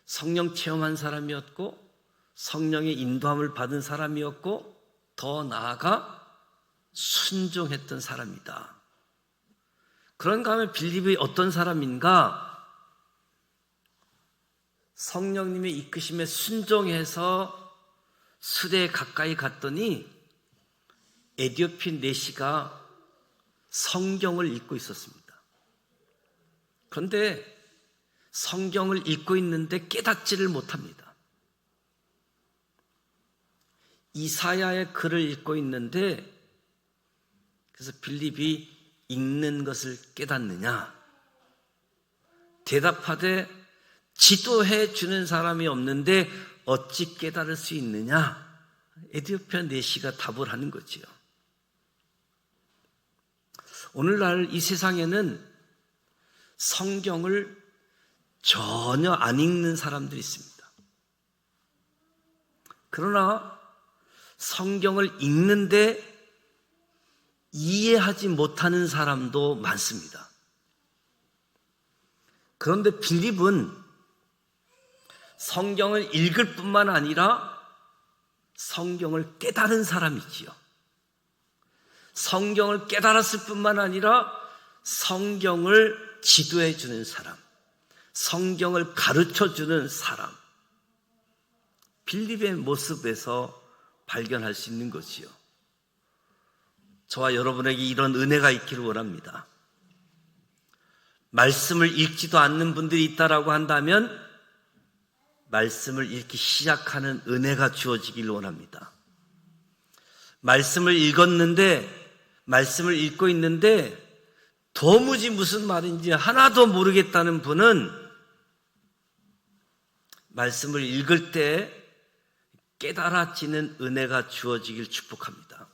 성령 체험한 사람이었고 성령의 인도함을 받은 사람이었고 더 나아가 순종했던 사람이다. 그런가 하면 빌립이 어떤 사람인가? 성령님의 이끄심에 순종해서 수레에 가까이 갔더니 에디오피 내시가 성경을 읽고 있었습니다. 그런데 성경을 읽고 있는데 깨닫지를 못합니다. 이사야의 글을 읽고 있는데 그래서 빌립이 읽는 것을 깨닫느냐? 대답하되 지도해 주는 사람이 없는데 어찌 깨달을 수 있느냐? 에디오피아 내시가 답을 하는 거지요. 오늘날 이 세상에는 성경을 전혀 안 읽는 사람들이 있습니다. 그러나 성경을 읽는데 이해하지 못하는 사람도 많습니다. 그런데 빌립은 성경을 읽을 뿐만 아니라 성경을 깨달은 사람이지요. 성경을 깨달았을 뿐만 아니라 성경을 지도해 주는 사람, 성경을 가르쳐 주는 사람, 빌립의 모습에서 발견할 수 있는 거지요. 저와 여러분에게 이런 은혜가 있기를 원합니다. 말씀을 읽지도 않는 분들이 있다라고 한다면 말씀을 읽기 시작하는 은혜가 주어지기를 원합니다. 말씀을 읽고 있는데 도무지 무슨 말인지 하나도 모르겠다는 분은 말씀을 읽을 때 깨달아지는 은혜가 주어지길 축복합니다.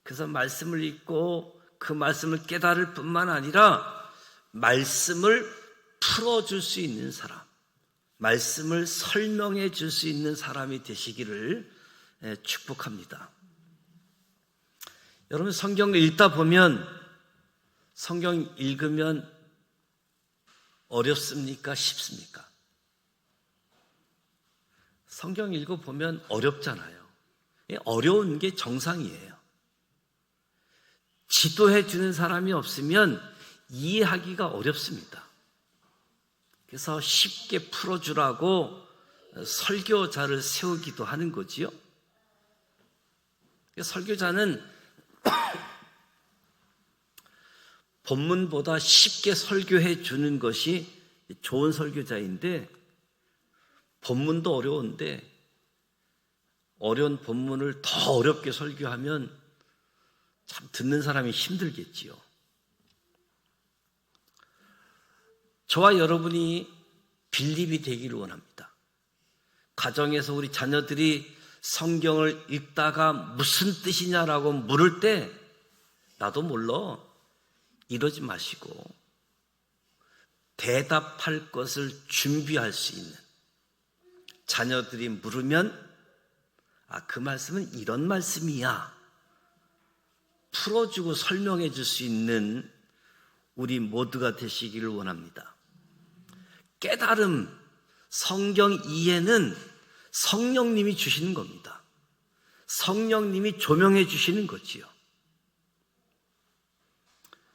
그래서 말씀을 읽고 그 말씀을 깨달을 뿐만 아니라 말씀을 풀어줄 수 있는 사람, 말씀을 설명해 줄 수 있는 사람이 되시기를 축복합니다. 여러분, 성경을 읽다 보면, 성경 읽으면 어렵습니까? 쉽습니까? 성경 읽어보면 어렵잖아요. 어려운 게 정상이에요. 지도해 주는 사람이 없으면 이해하기가 어렵습니다. 그래서 쉽게 풀어주라고 설교자를 세우기도 하는 거지요. 설교자는 본문보다 쉽게 설교해 주는 것이 좋은 설교자인데, 본문도 어려운데 어려운 본문을 더 어렵게 설교하면 참 듣는 사람이 힘들겠지요. 저와 여러분이 빌립이 되기를 원합니다. 가정에서 우리 자녀들이 성경을 읽다가 무슨 뜻이냐라고 물을 때 나도 몰라, 이러지 마시고 대답할 것을 준비할 수 있는, 자녀들이 물으면 그 말씀은 이런 말씀이야, 풀어주고 설명해 줄 수 있는 우리 모두가 되시기를 원합니다. 깨달음, 성경 이해는 성령님이 주시는 겁니다. 성령님이 조명해 주시는 거지요.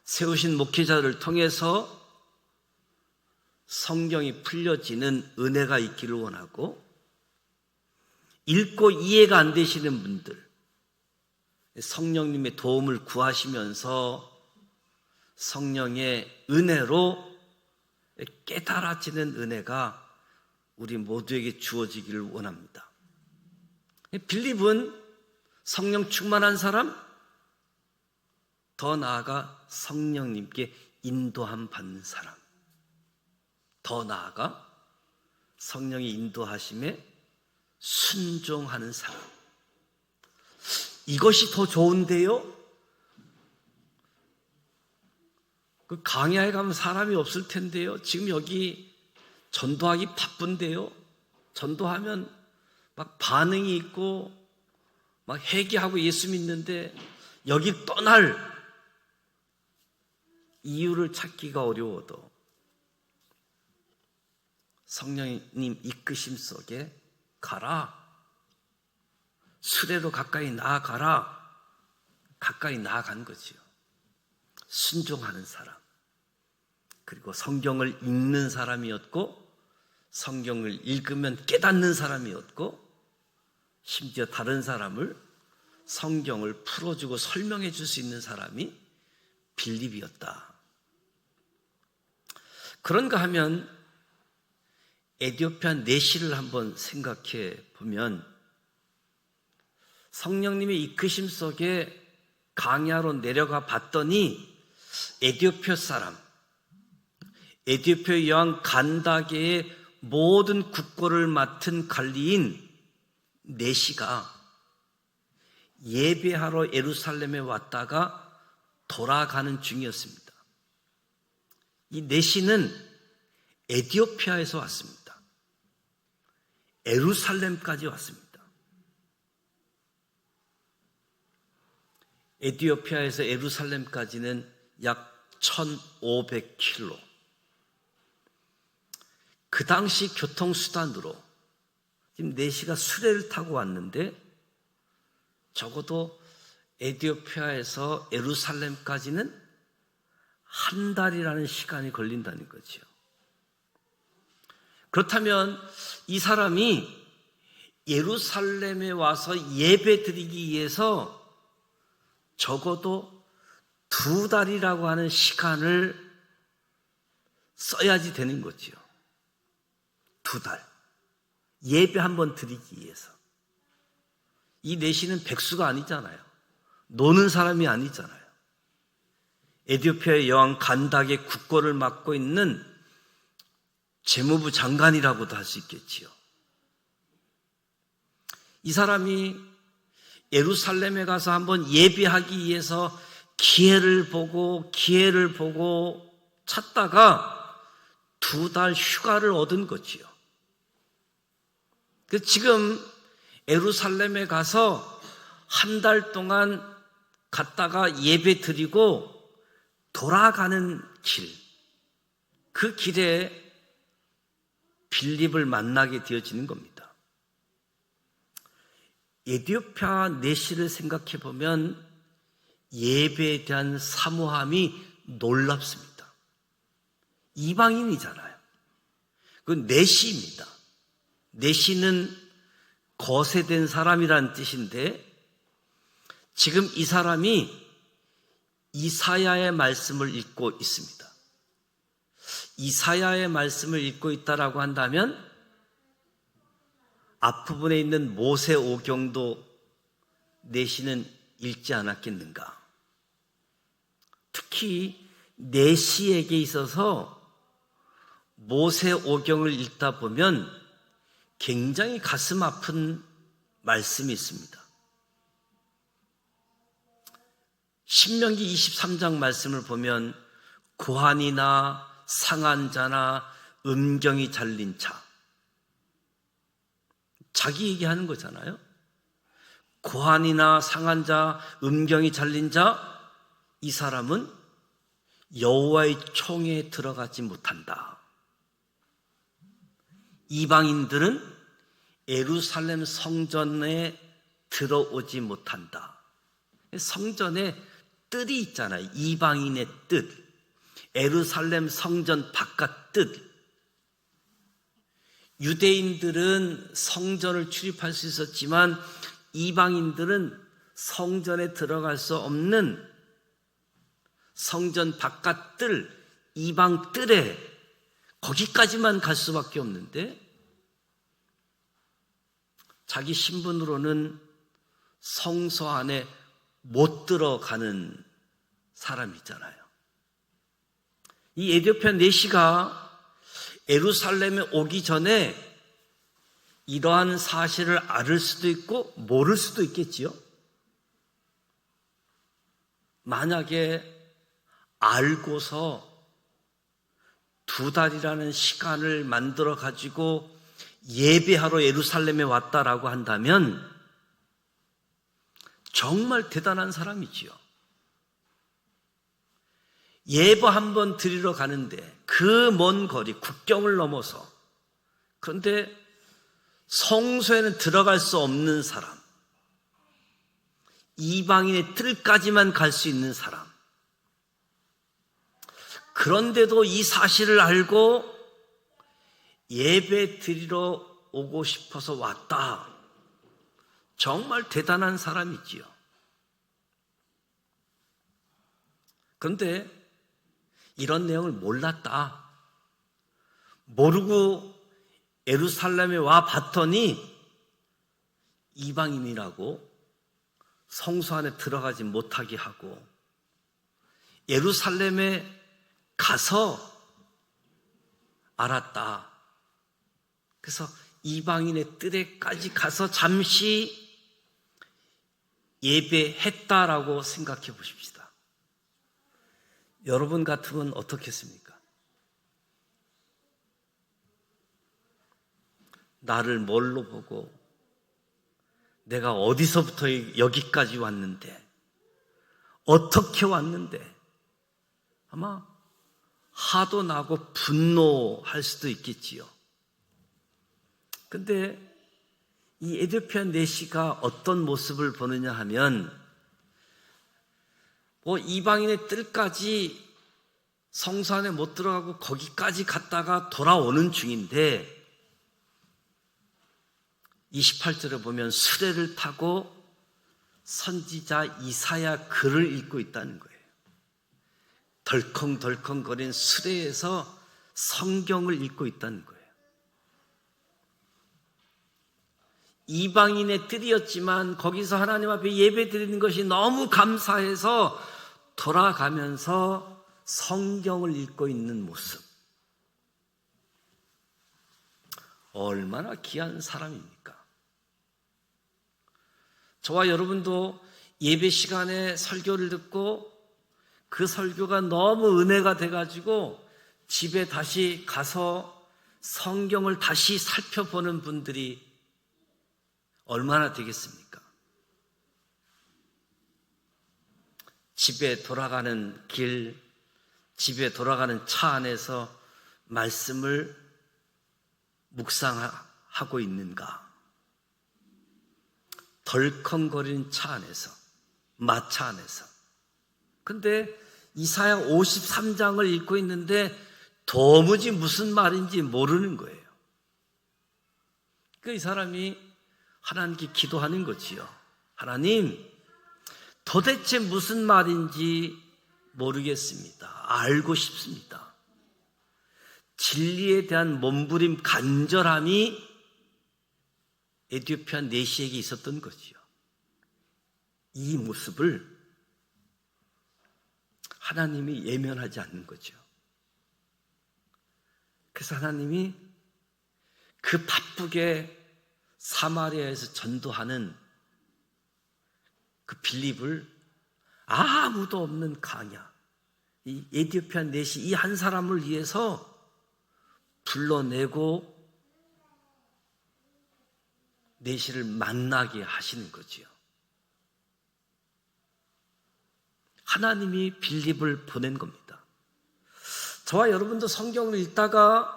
세우신 목회자를 통해서 성경이 풀려지는 은혜가 있기를 원하고, 읽고 이해가 안 되시는 분들, 성령님의 도움을 구하시면서 성령의 은혜로 깨달아지는 은혜가 우리 모두에게 주어지기를 원합니다. 빌립은 성령 충만한 사람, 더 나아가 성령님께 인도함 받는 사람, 더 나아가 성령의 인도하심에 순종하는 사람, 이것이 더 좋은데요? 그 강야에 가면 사람이 없을 텐데요. 지금 여기 전도하기 바쁜데요. 전도하면 막 반응이 있고 막 회개하고 예수 믿는데 여기 떠날 이유를 찾기가 어려워도 성령님 이끄심 속에 가라, 수레로 가까이 나아가라, 가까이 나아간 거지요. 순종하는 사람, 그리고 성경을 읽는 사람이었고, 성경을 읽으면 깨닫는 사람이었고, 심지어 다른 사람을 성경을 풀어주고 설명해 줄 수 있는 사람이 빌립이었다. 그런가 하면 에디오피아 내시를 한번 생각해 보면, 성령님의 이끄심 속에 강야로 내려가 봤더니 에디오피아 사람, 에디오피아 여왕 간다게의 모든 국고를 맡은 관리인 내시가 예배하러 예루살렘에 왔다가 돌아가는 중이었습니다. 이 내시는 에디오피아에서 왔습니다. 예루살렘까지 왔습니다. 에티오피아에서 예루살렘까지는 약 1,500km. 그 당시 교통수단으로 지금 4시가 수레를 타고 왔는데 적어도 에티오피아에서 예루살렘까지는 한 달이라는 시간이 걸린다는 거죠. 그렇다면 이 사람이 예루살렘에 와서 예배 드리기 위해서 적어도 2달이라고 하는 시간을 써야지 되는 거지요. 2달. 예배 한번 드리기 위해서. 이 내시는 백수가 아니잖아요. 노는 사람이 아니잖아요. 에티오피아의 여왕 간닥의 국고를 맡고 있는 재무부 장관이라고도 할 수 있겠지요. 이 사람이 예루살렘에 가서 한번 예배하기 위해서 기회를 보고 찾다가 2달 휴가를 얻은 거지요. 그래서 지금 예루살렘에 가서 1달 동안 갔다가 예배 드리고 돌아가는 길, 그 길에 빌립을 만나게 되어지는 겁니다. 에티오피아 내시를 생각해 보면 예배에 대한 사모함이 놀랍습니다. 이방인이잖아요. 그건 내시입니다. 내시는 거세된 사람이라는 뜻인데, 지금 이 사람이 이사야의 말씀을 읽고 있습니다. 이사야의 말씀을 읽고 있다라고 한다면 앞부분에 있는 모세오경도 내시는 읽지 않았겠는가? 특히 내시에게 있어서 모세오경을 읽다 보면 굉장히 가슴 아픈 말씀이 있습니다. 신명기 23장 말씀을 보면 고환이나 상한 자나 음경이 잘린 자, 자기 얘기하는 거잖아요. 고환이나 상한 자, 음경이 잘린 자, 이 사람은 여호와의 총회에 들어가지 못한다. 이방인들은 예루살렘 성전에 들어오지 못한다. 성전에 뜰이 있잖아요. 이방인의 뜻, 예루살렘 성전 바깥 뜻. 유대인들은 성전을 출입할 수 있었지만 이방인들은 성전에 들어갈 수 없는 성전 바깥 뜰, 이방 뜰에 거기까지만 갈 수밖에 없는데, 자기 신분으로는 성소 안에 못 들어가는 사람이잖아요. 이 에티오피아 내시가 예루살렘에 오기 전에 이러한 사실을 알을 수도 있고 모를 수도 있겠지요. 만약에 알고서 2달이라는 시간을 만들어 가지고 예배하러 예루살렘에 왔다라고 한다면 정말 대단한 사람이지요. 예배 한번 드리러 가는데 그 먼 거리, 국경을 넘어서, 그런데 성소에는 들어갈 수 없는 사람, 이방인의 뜰까지만 갈 수 있는 사람, 그런데도 이 사실을 알고 예배 드리러 오고 싶어서 왔다. 정말 대단한 사람이지요. 그런데 이런 내용을 몰랐다. 모르고 예루살렘에 와 봤더니 이방인이라고 성소 안에 들어가지 못하게 하고, 예루살렘에 가서 알았다. 그래서 이방인의 뜰에까지 가서 잠시 예배했다라고 생각해 보십시다. 여러분 같으면 어떻겠습니까? 나를 뭘로 보고 내가 어디서부터 여기까지 왔는데, 어떻게 왔는데, 아마 화도 나고 분노할 수도 있겠지요. 근데 이 에티오피아 내시가 어떤 모습을 보느냐 하면, 이방인의 뜰까지 성소 안에 못 들어가고 거기까지 갔다가 돌아오는 중인데, 28절에 보면 수레를 타고 선지자 이사야 글을 읽고 있다는 거예요. 덜컹덜컹거리는 수레에서 성경을 읽고 있다는 거예요. 이방인의 뜰이었지만 거기서 하나님 앞에 예배 드리는 것이 너무 감사해서 돌아가면서 성경을 읽고 있는 모습. 얼마나 귀한 사람입니까? 저와 여러분도 예배 시간에 설교를 듣고 그 설교가 너무 은혜가 돼가지고 집에 다시 가서 성경을 다시 살펴보는 분들이 얼마나 되겠습니까? 집에 돌아가는 길, 집에 돌아가는 차 안에서 말씀을 묵상하고 있는가? 덜컹거리는 차 안에서, 마차 안에서. 근데 이사야 53장을 읽고 있는데 도무지 무슨 말인지 모르는 거예요. 이 사람이 하나님께 기도하는 거지요. 하나님, 도대체 무슨 말인지 모르겠습니다. 알고 싶습니다. 진리에 대한 몸부림, 간절함이 에티오피아 내시에게 있었던 거지요. 이 모습을 하나님이 예면하지 않는 거죠. 그래서 하나님이 그 바쁘게 사마리아에서 전도하는 그 빌립을 아무도 없는 광야, 이 에티오피아 내시 이 한 사람을 위해서 불러내고 내시를 만나게 하시는 거지요. 하나님이 빌립을 보낸 겁니다. 저와 여러분도 성경을 읽다가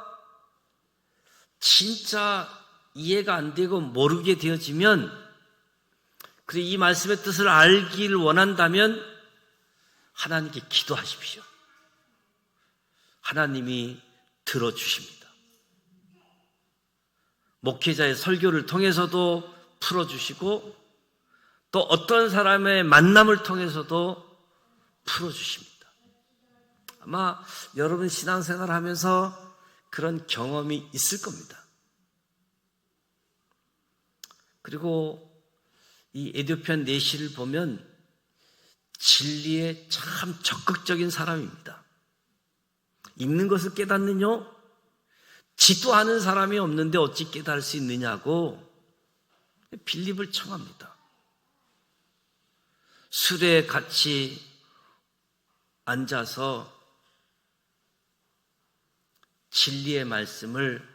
진짜 이해가 안 되고 모르게 되어지면, 그리고 이 말씀의 뜻을 알기를 원한다면 하나님께 기도하십시오. 하나님이 들어주십니다. 목회자의 설교를 통해서도 풀어주시고 또 어떤 사람의 만남을 통해서도 풀어주십니다. 아마 여러분 신앙생활 하면서 그런 경험이 있을 겁니다. 그리고 이 에티오피아 내시를 보면 진리에 참 적극적인 사람입니다. 읽는 것을 깨닫느뇨? 지도하는 사람이 없는데 어찌 깨달을 수 있느냐고 빌립을 청합니다. 술에 같이 앉아서 진리의 말씀을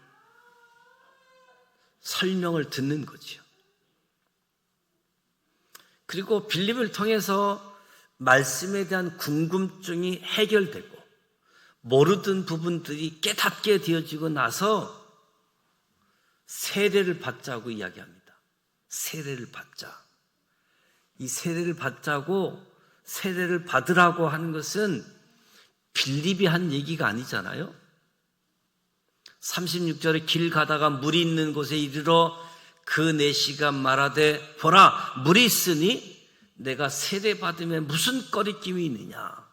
설명을 듣는 거죠. 그리고 빌립을 통해서 말씀에 대한 궁금증이 해결되고 모르던 부분들이 깨닫게 되어지고 나서 세례를 받자고 이야기합니다. 세례를 받자. 이 세례를 받자고, 세례를 받으라고 하는 것은 빌립이 한 얘기가 아니잖아요. 36절에 길 가다가 물이 있는 곳에 이르러 그 내시가 말하되 보라 물이 있으니 내가 세례 받으면 무슨 꺼리낌이 있느냐.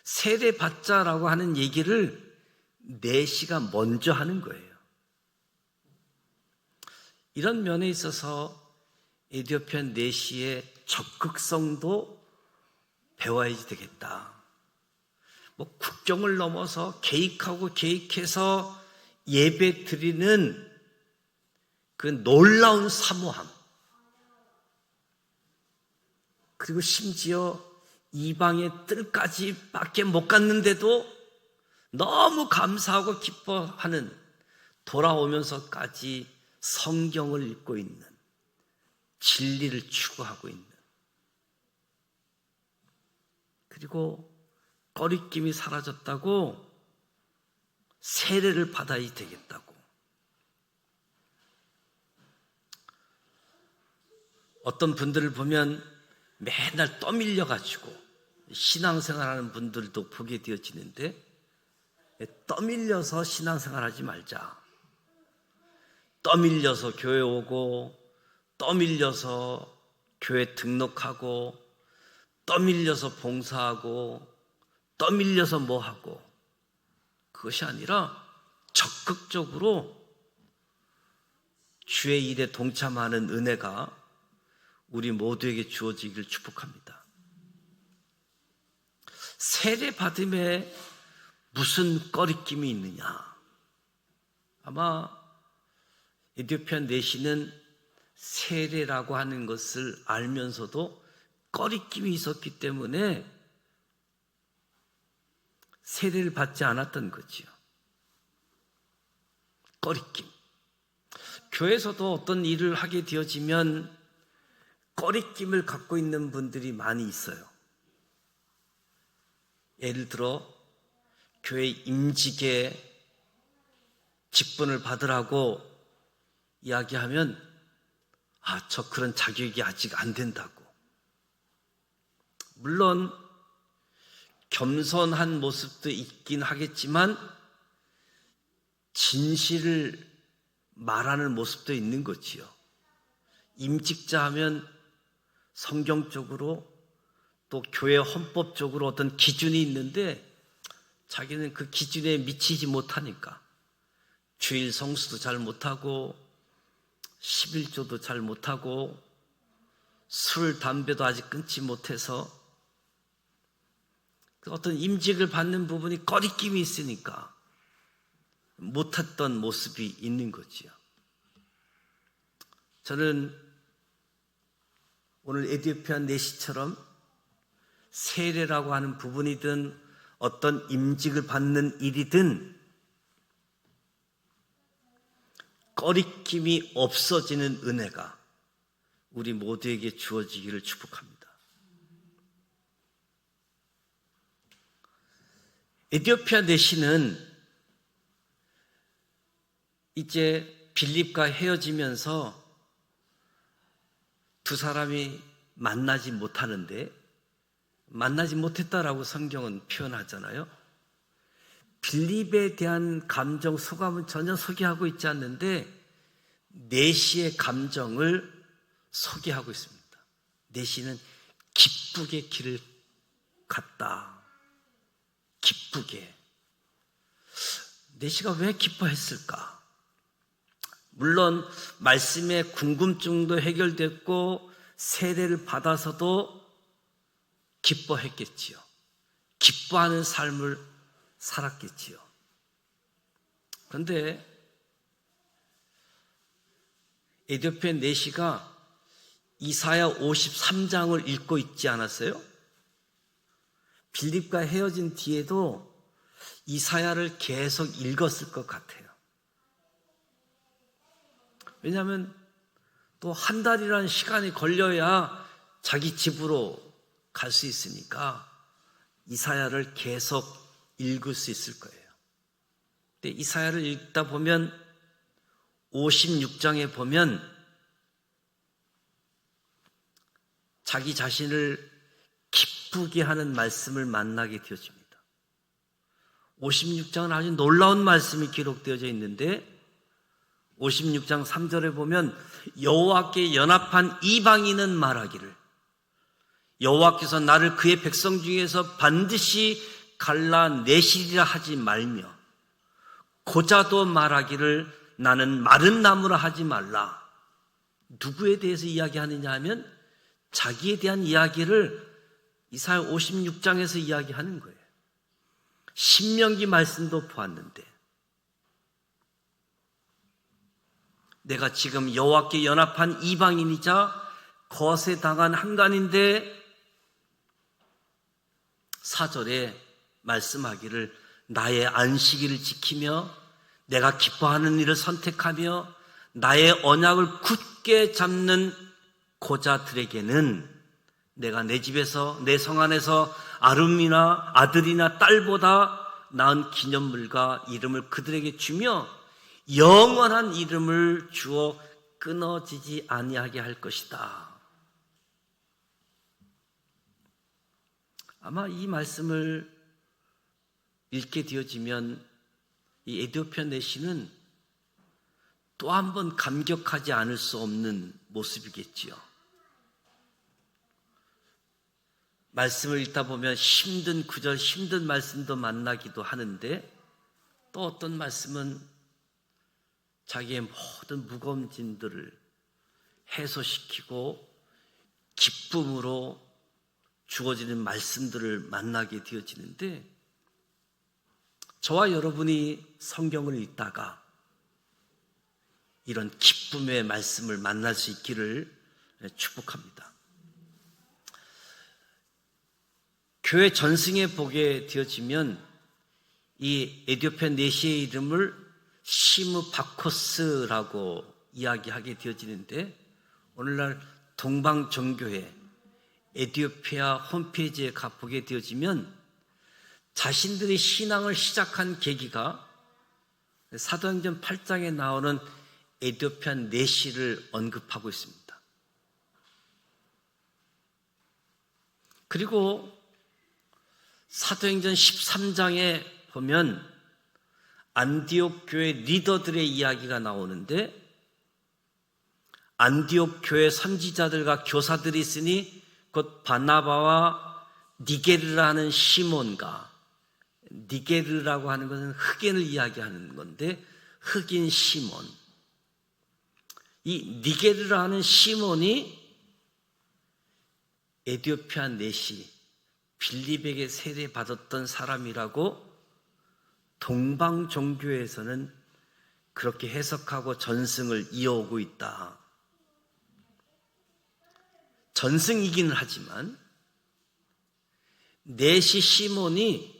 세례 받자라고 하는 얘기를 내시가 먼저 하는 거예요. 이런 면에 있어서 에티오피아 내시의 적극성도 배워야지 되겠다. 뭐 국경을 넘어서 계획하고 계획해서 예배 드리는 그 놀라운 사모함, 그리고 심지어 이방의 뜰까지 밖에 못 갔는데도 너무 감사하고 기뻐하는, 돌아오면서까지 성경을 읽고 있는, 진리를 추구하고 있는, 그리고 꺼리낌이 사라졌다고 세례를 받아야 되겠다고. 어떤 분들을 보면 맨날 떠밀려가지고 신앙생활하는 분들도 보게 되어지는데, 떠밀려서 신앙생활하지 말자. 떠밀려서 교회 오고, 떠밀려서 교회 등록하고, 떠밀려서 봉사하고, 떠밀려서 뭐하고, 그것이 아니라 적극적으로 주의 일에 동참하는 은혜가 우리 모두에게 주어지기를 축복합니다. 세례 받음에 무슨 꺼리낌이 있느냐? 아마 에티오피아 내시는 세례라고 하는 것을 알면서도 꺼리낌이 있었기 때문에 세례를 받지 않았던 거지요. 꺼리낌. 교회에서도 어떤 일을 하게 되어지면 꺼리낌을 갖고 있는 분들이 많이 있어요. 예를 들어 교회 임직에 직분을 받으라고 이야기하면 저 그런 자격이 아직 안 된다고. 물론 겸손한 모습도 있긴 하겠지만 진실을 말하는 모습도 있는 거지요. 임직자 하면 성경적으로 또 교회 헌법적으로 어떤 기준이 있는데 자기는 그 기준에 미치지 못하니까 주일 성수도 잘 못하고 11조도 잘 못하고 술, 담배도 아직 끊지 못해서 어떤 임직을 받는 부분이 꺼리낌이 있으니까 못했던 모습이 있는 거지요. 저는 오늘 에티오피아 내시처럼 세례라고 하는 부분이든 어떤 임직을 받는 일이든 꺼리낌이 없어지는 은혜가 우리 모두에게 주어지기를 축복합니다. 에티오피아 내시는 이제 빌립과 헤어지면서 두 사람이 만나지 못하는데 만나지 못했다라고 성경은 표현하잖아요. 빌립에 대한 감정, 소감은 전혀 소개하고 있지 않는데 내시의 감정을 소개하고 있습니다. 내시는 기쁘게 길을 갔다. 기쁘게. 내시가 왜 기뻐했을까? 물론 말씀의 궁금증도 해결됐고 세례를 받아서도 기뻐했겠지요. 기뻐하는 삶을 살았겠지요. 그런데 에티오피아 내시가 이사야 53장을 읽고 있지 않았어요? 빌립과 헤어진 뒤에도 이사야를 계속 읽었을 것 같아요. 왜냐하면 또 한 달이라는 시간이 걸려야 자기 집으로 갈 수 있으니까 이사야를 계속 읽을 수 있을 거예요. 근데 이사야를 읽다 보면 56장에 보면 자기 자신을 기쁘게 하는 말씀을 만나게 되어집니다. 56장은 아주 놀라운 말씀이 기록되어져 있는데 56장 3절에 보면 여호와께 연합한 이방인은 말하기를 여호와께서 나를 그의 백성 중에서 반드시 갈라내시리라 하지 말며 고자도 말하기를 나는 마른 나무라 하지 말라. 누구에 대해서 이야기하느냐 하면 자기에 대한 이야기를 이사야 56장에서 이야기하는 거예요. 신명기 말씀도 보았는데 내가 지금 여호와께 연합한 이방인이자 거세 당한 한간인데 4절에 말씀하기를 나의 안식일을 지키며 내가 기뻐하는 일을 선택하며 나의 언약을 굳게 잡는 고자들에게는 내가 내 집에서 내 성 안에서 아름이나 아들이나 딸보다 나은 기념물과 이름을 그들에게 주며 영원한 이름을 주어 끊어지지 아니하게 할 것이다. 아마 이 말씀을 읽게 되어지면 이 에티오피아 내시는 또 한 번 감격하지 않을 수 없는 모습이겠지요. 말씀을 읽다 보면 힘든 구절, 힘든 말씀도 만나기도 하는데 또 어떤 말씀은 자기의 모든 무거운 짐들을 해소시키고 기쁨으로 주어지는 말씀들을 만나게 되어지는데, 저와 여러분이 성경을 읽다가 이런 기쁨의 말씀을 만날 수 있기를 축복합니다. 교회 전승에 보게 되어지면 이 에티오피아 내시의 이름을 시무바코스라고 이야기하게 되어지는데, 오늘날 동방정교회 에티오피아 홈페이지에 가보게 되어지면 자신들의 신앙을 시작한 계기가 사도행전 8장에 나오는 에티오피아 내시를 언급하고 있습니다. 그리고 사도행전 13장에 보면 안디옥 교회 리더들의 이야기가 나오는데, 안디옥 교회 선지자들과 교사들이 있으니 곧 바나바와 니게르라는 시몬과, 니게르라고 하는 것은 흑인을 이야기하는 건데 흑인 시몬, 이 니게르라는 시몬이 에티오피아 내시 빌립에게 세례받았던 사람이라고 동방종교에서는 그렇게 해석하고 전승을 이어오고 있다. 전승이기는 하지만 내시 시몬이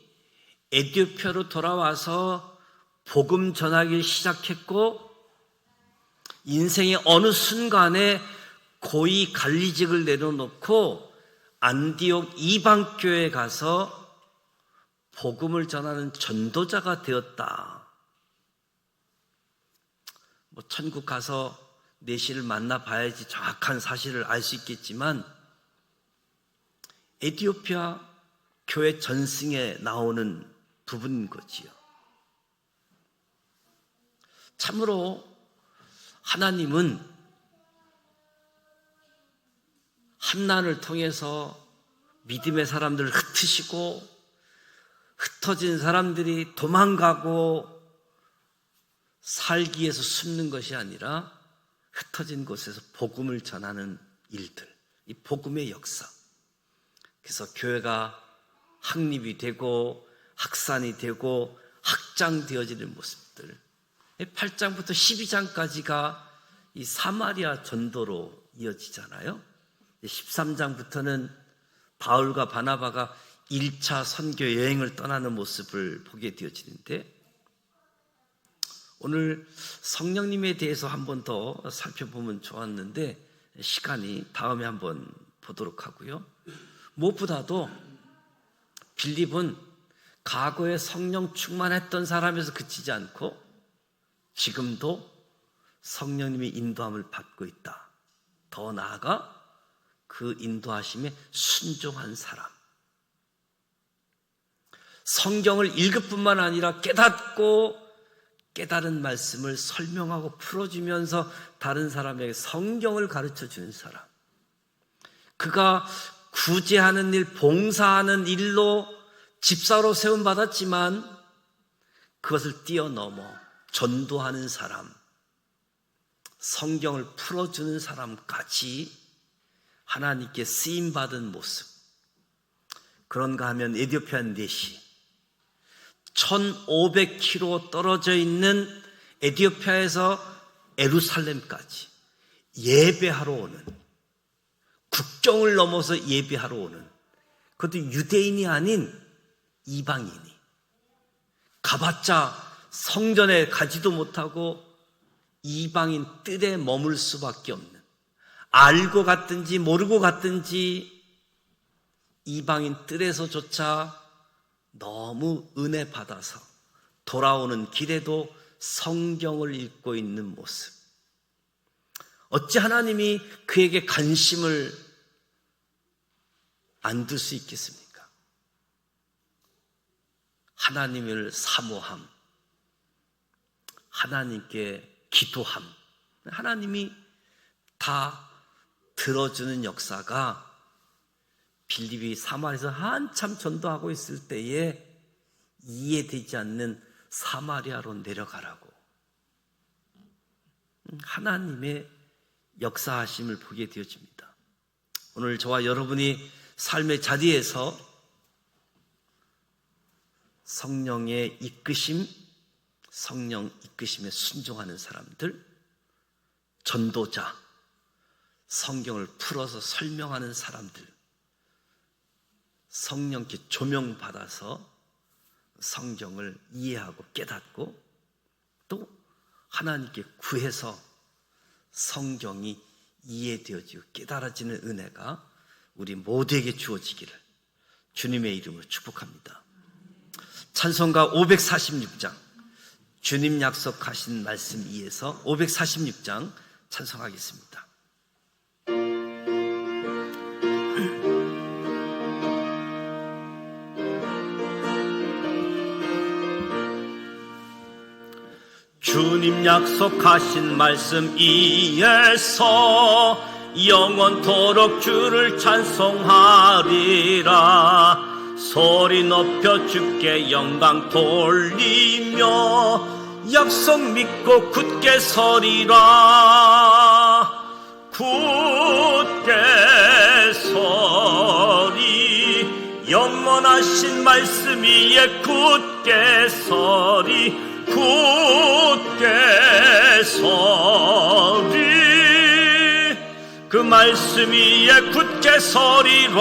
에티오피아로 돌아와서 복음 전하기를 시작했고, 인생의 어느 순간에 고위 관리직을 내려놓고 안디옥 이방교회에 가서 복음을 전하는 전도자가 되었다. 천국 가서 내시를 만나봐야지 정확한 사실을 알 수 있겠지만, 에티오피아 교회 전승에 나오는 부분인 거지요. 참으로 하나님은 환난을 통해서 믿음의 사람들을 흩으시고, 흩어진 사람들이 도망가고 살기 위해서 숨는 것이 아니라 흩어진 곳에서 복음을 전하는 일들, 이 복음의 역사. 그래서 교회가 확립이 되고 확산이 되고 확장되어지는 모습들, 8장부터 12장까지가 이 사마리아 전도로 이어지잖아요. 13장부터는 바울과 바나바가 1차 선교 여행을 떠나는 모습을 보게 되어지는데, 오늘 성령님에 대해서 한 번 더 살펴보면 좋았는데 시간이 다음에 한번 보도록 하고요. 무엇보다도 빌립은 과거에 성령 충만했던 사람에서 그치지 않고 지금도 성령님의 인도함을 받고 있다. 더 나아가 그 인도하심에 순종한 사람. 성경을 읽을 뿐만 아니라 깨닫고 깨달은 말씀을 설명하고 풀어주면서 다른 사람에게 성경을 가르쳐주는 사람. 그가 구제하는 일, 봉사하는 일로 집사로 세움받았지만 그것을 뛰어넘어 전도하는 사람, 성경을 풀어주는 사람까지 하나님께 쓰임받은 모습. 그런가 하면 에티오피아 내시, 1500km 떨어져 있는 에티오피아에서 예루살렘까지 예배하러 오는, 국경을 넘어서 예배하러 오는, 그것도 유대인이 아닌 이방인이 가봤자 성전에 가지도 못하고 이방인 뜰에 머물 수밖에 없는, 알고 갔든지 모르고 갔든지 이방인 뜰에서조차 너무 은혜 받아서 돌아오는 길에도 성경을 읽고 있는 모습. 어찌 하나님이 그에게 관심을 안 둘 수 있겠습니까? 하나님을 사모함, 하나님께 기도함, 하나님이 다 들어주는 역사가 빌립이 사마리아에서 한참 전도하고 있을 때에 이해되지 않는 사마리아로 내려가라고. 하나님의 역사하심을 보게 되어집니다. 오늘 저와 여러분이 삶의 자리에서 성령의 이끄심, 성령 이끄심에 순종하는 사람들, 전도자, 성경을 풀어서 설명하는 사람들, 성령께 조명받아서 성경을 이해하고 깨닫고 또 하나님께 구해서 성경이 이해되어지고 깨달아지는 은혜가 우리 모두에게 주어지기를 주님의 이름으로 축복합니다. 찬송가 546장, 주님 약속하신 말씀 위에서 546장 찬송하겠습니다. 주님 약속하신 말씀 위에서 영원토록 주를 찬송하리라. 소리 높여 주께 영광 돌리며 약속 믿고 굳게 서리라. 굳게 서리, 영원하신 말씀 위에 굳게 서리. 굳게 서리, 그 말씀 위에 굳게 서리라.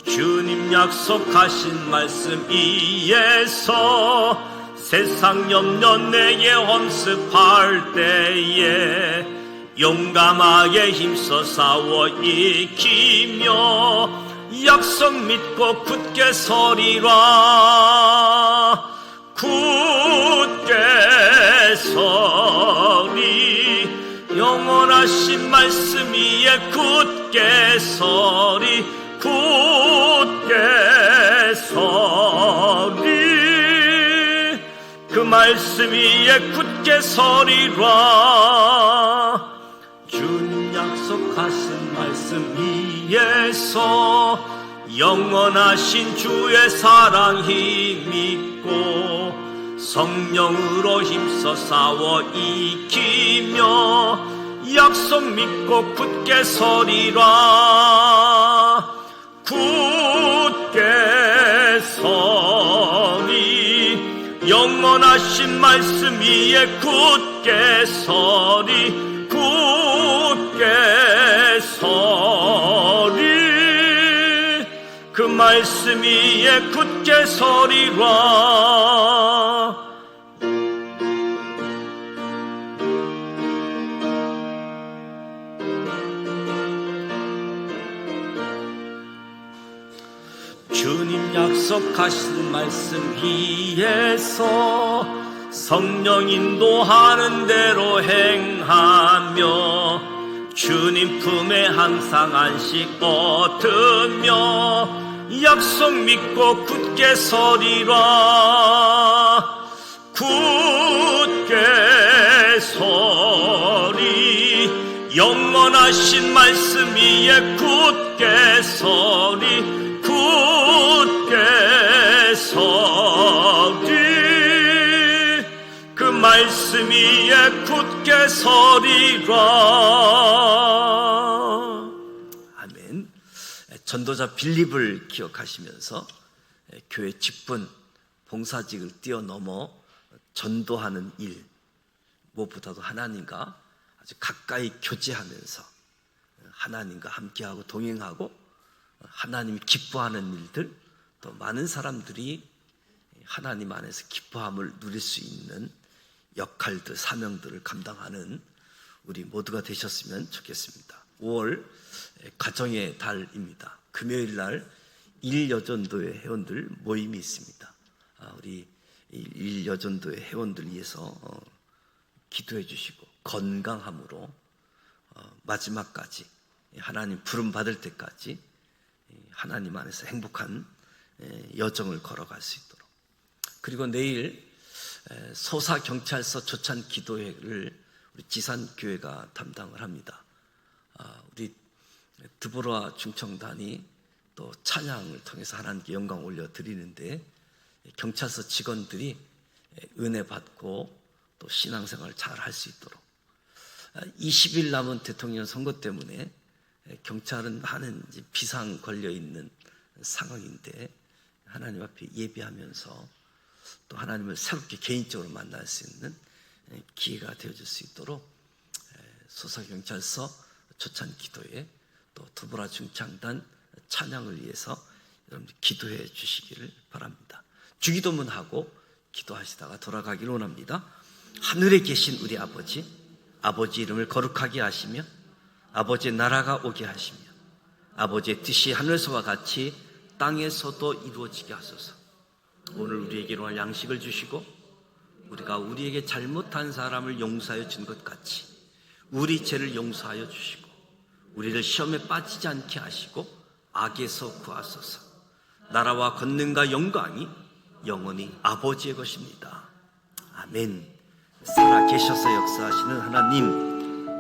주님 약속하신 말씀 위에서 세상 염려 내게 엄습할 때에 용감하게 힘써 싸워 이기며 약속 믿고 굳게 서리라. 굳게 서리, 영원하신 말씀 위에 굳게 서리. 굳게 서리, 그 말씀 위에 굳게 서리라. 주님 약속하신 말씀 위에서 영원하신 주의 사랑 힘입고 성령으로 힘써 싸워 이기며 약속 믿고 굳게 서리라. 굳게 서리, 영원하신 말씀 위에 굳게 서리. 굳게 서리, 그 말씀 위에 굳게 서리라. 주님 약속하신 말씀 위에서 성령 인도하는 대로 행하며 주님 품에 항상 안식 얻으며 약속 믿고 굳게 서리라. 굳게 서리, 영원하신 말씀 위에 굳게 서리. 굳게 서리, 그 말씀 위에 굳게 서리라. 아멘. 전도자 빌립을 기억하시면서 교회 직분, 봉사직을 뛰어넘어 전도하는 일, 무엇보다도 하나님과 아주 가까이 교제하면서 하나님과 함께하고 동행하고 하나님이 기뻐하는 일들, 또 많은 사람들이 하나님 안에서 기뻐함을 누릴 수 있는 역할들, 사명들을 감당하는 우리 모두가 되셨으면 좋겠습니다. 5월 가정의 달입니다. 금요일 날 일여전도회 회원들 모임이 있습니다. 우리 일여전도회 회원들 위해서 기도해 주시고 건강함으로 마지막까지 하나님 부름 받을 때까지 하나님 안에서 행복한 여정을 걸어갈 수 있도록. 그리고 내일 소사경찰서 조찬 기도회를 우리 지산교회가 담당을 합니다. 우리 드보라 중청단이 또 찬양을 통해서 하나님께 영광 올려드리는데 경찰서 직원들이 은혜 받고 또 신앙생활을 잘 할 수 있도록 20일 남은 대통령 선거 때문에 경찰은 많은 이제 비상 걸려 있는 상황인데 하나님 앞에 예배하면서 또 하나님을 새롭게 개인적으로 만날 수 있는 기회가 되어줄 수 있도록 소사경찰서 초찬 기도회 또 두보라 중창단 찬양을 위해서 여러분들 기도해 주시기를 바랍니다. 주기도문 하고 기도하시다가 돌아가기를 원합니다. 하늘에 계신 우리 아버지, 아버지 이름을 거룩하게 하시며 아버지의 나라가 오게 하시며 아버지의 뜻이 하늘에서와 같이 땅에서도 이루어지게 하소서. 오늘 우리에게 일용할 양식을 주시고 우리가 우리에게 잘못한 사람을 용서하여 준 것 같이 우리 죄를 용서하여 주시고 우리를 시험에 빠지지 않게 하시고 악에서 구하소서. 나라와 권능과 영광이 영원히 아버지의 것입니다. 아멘. 살아 계셔서 역사하시는 하나님,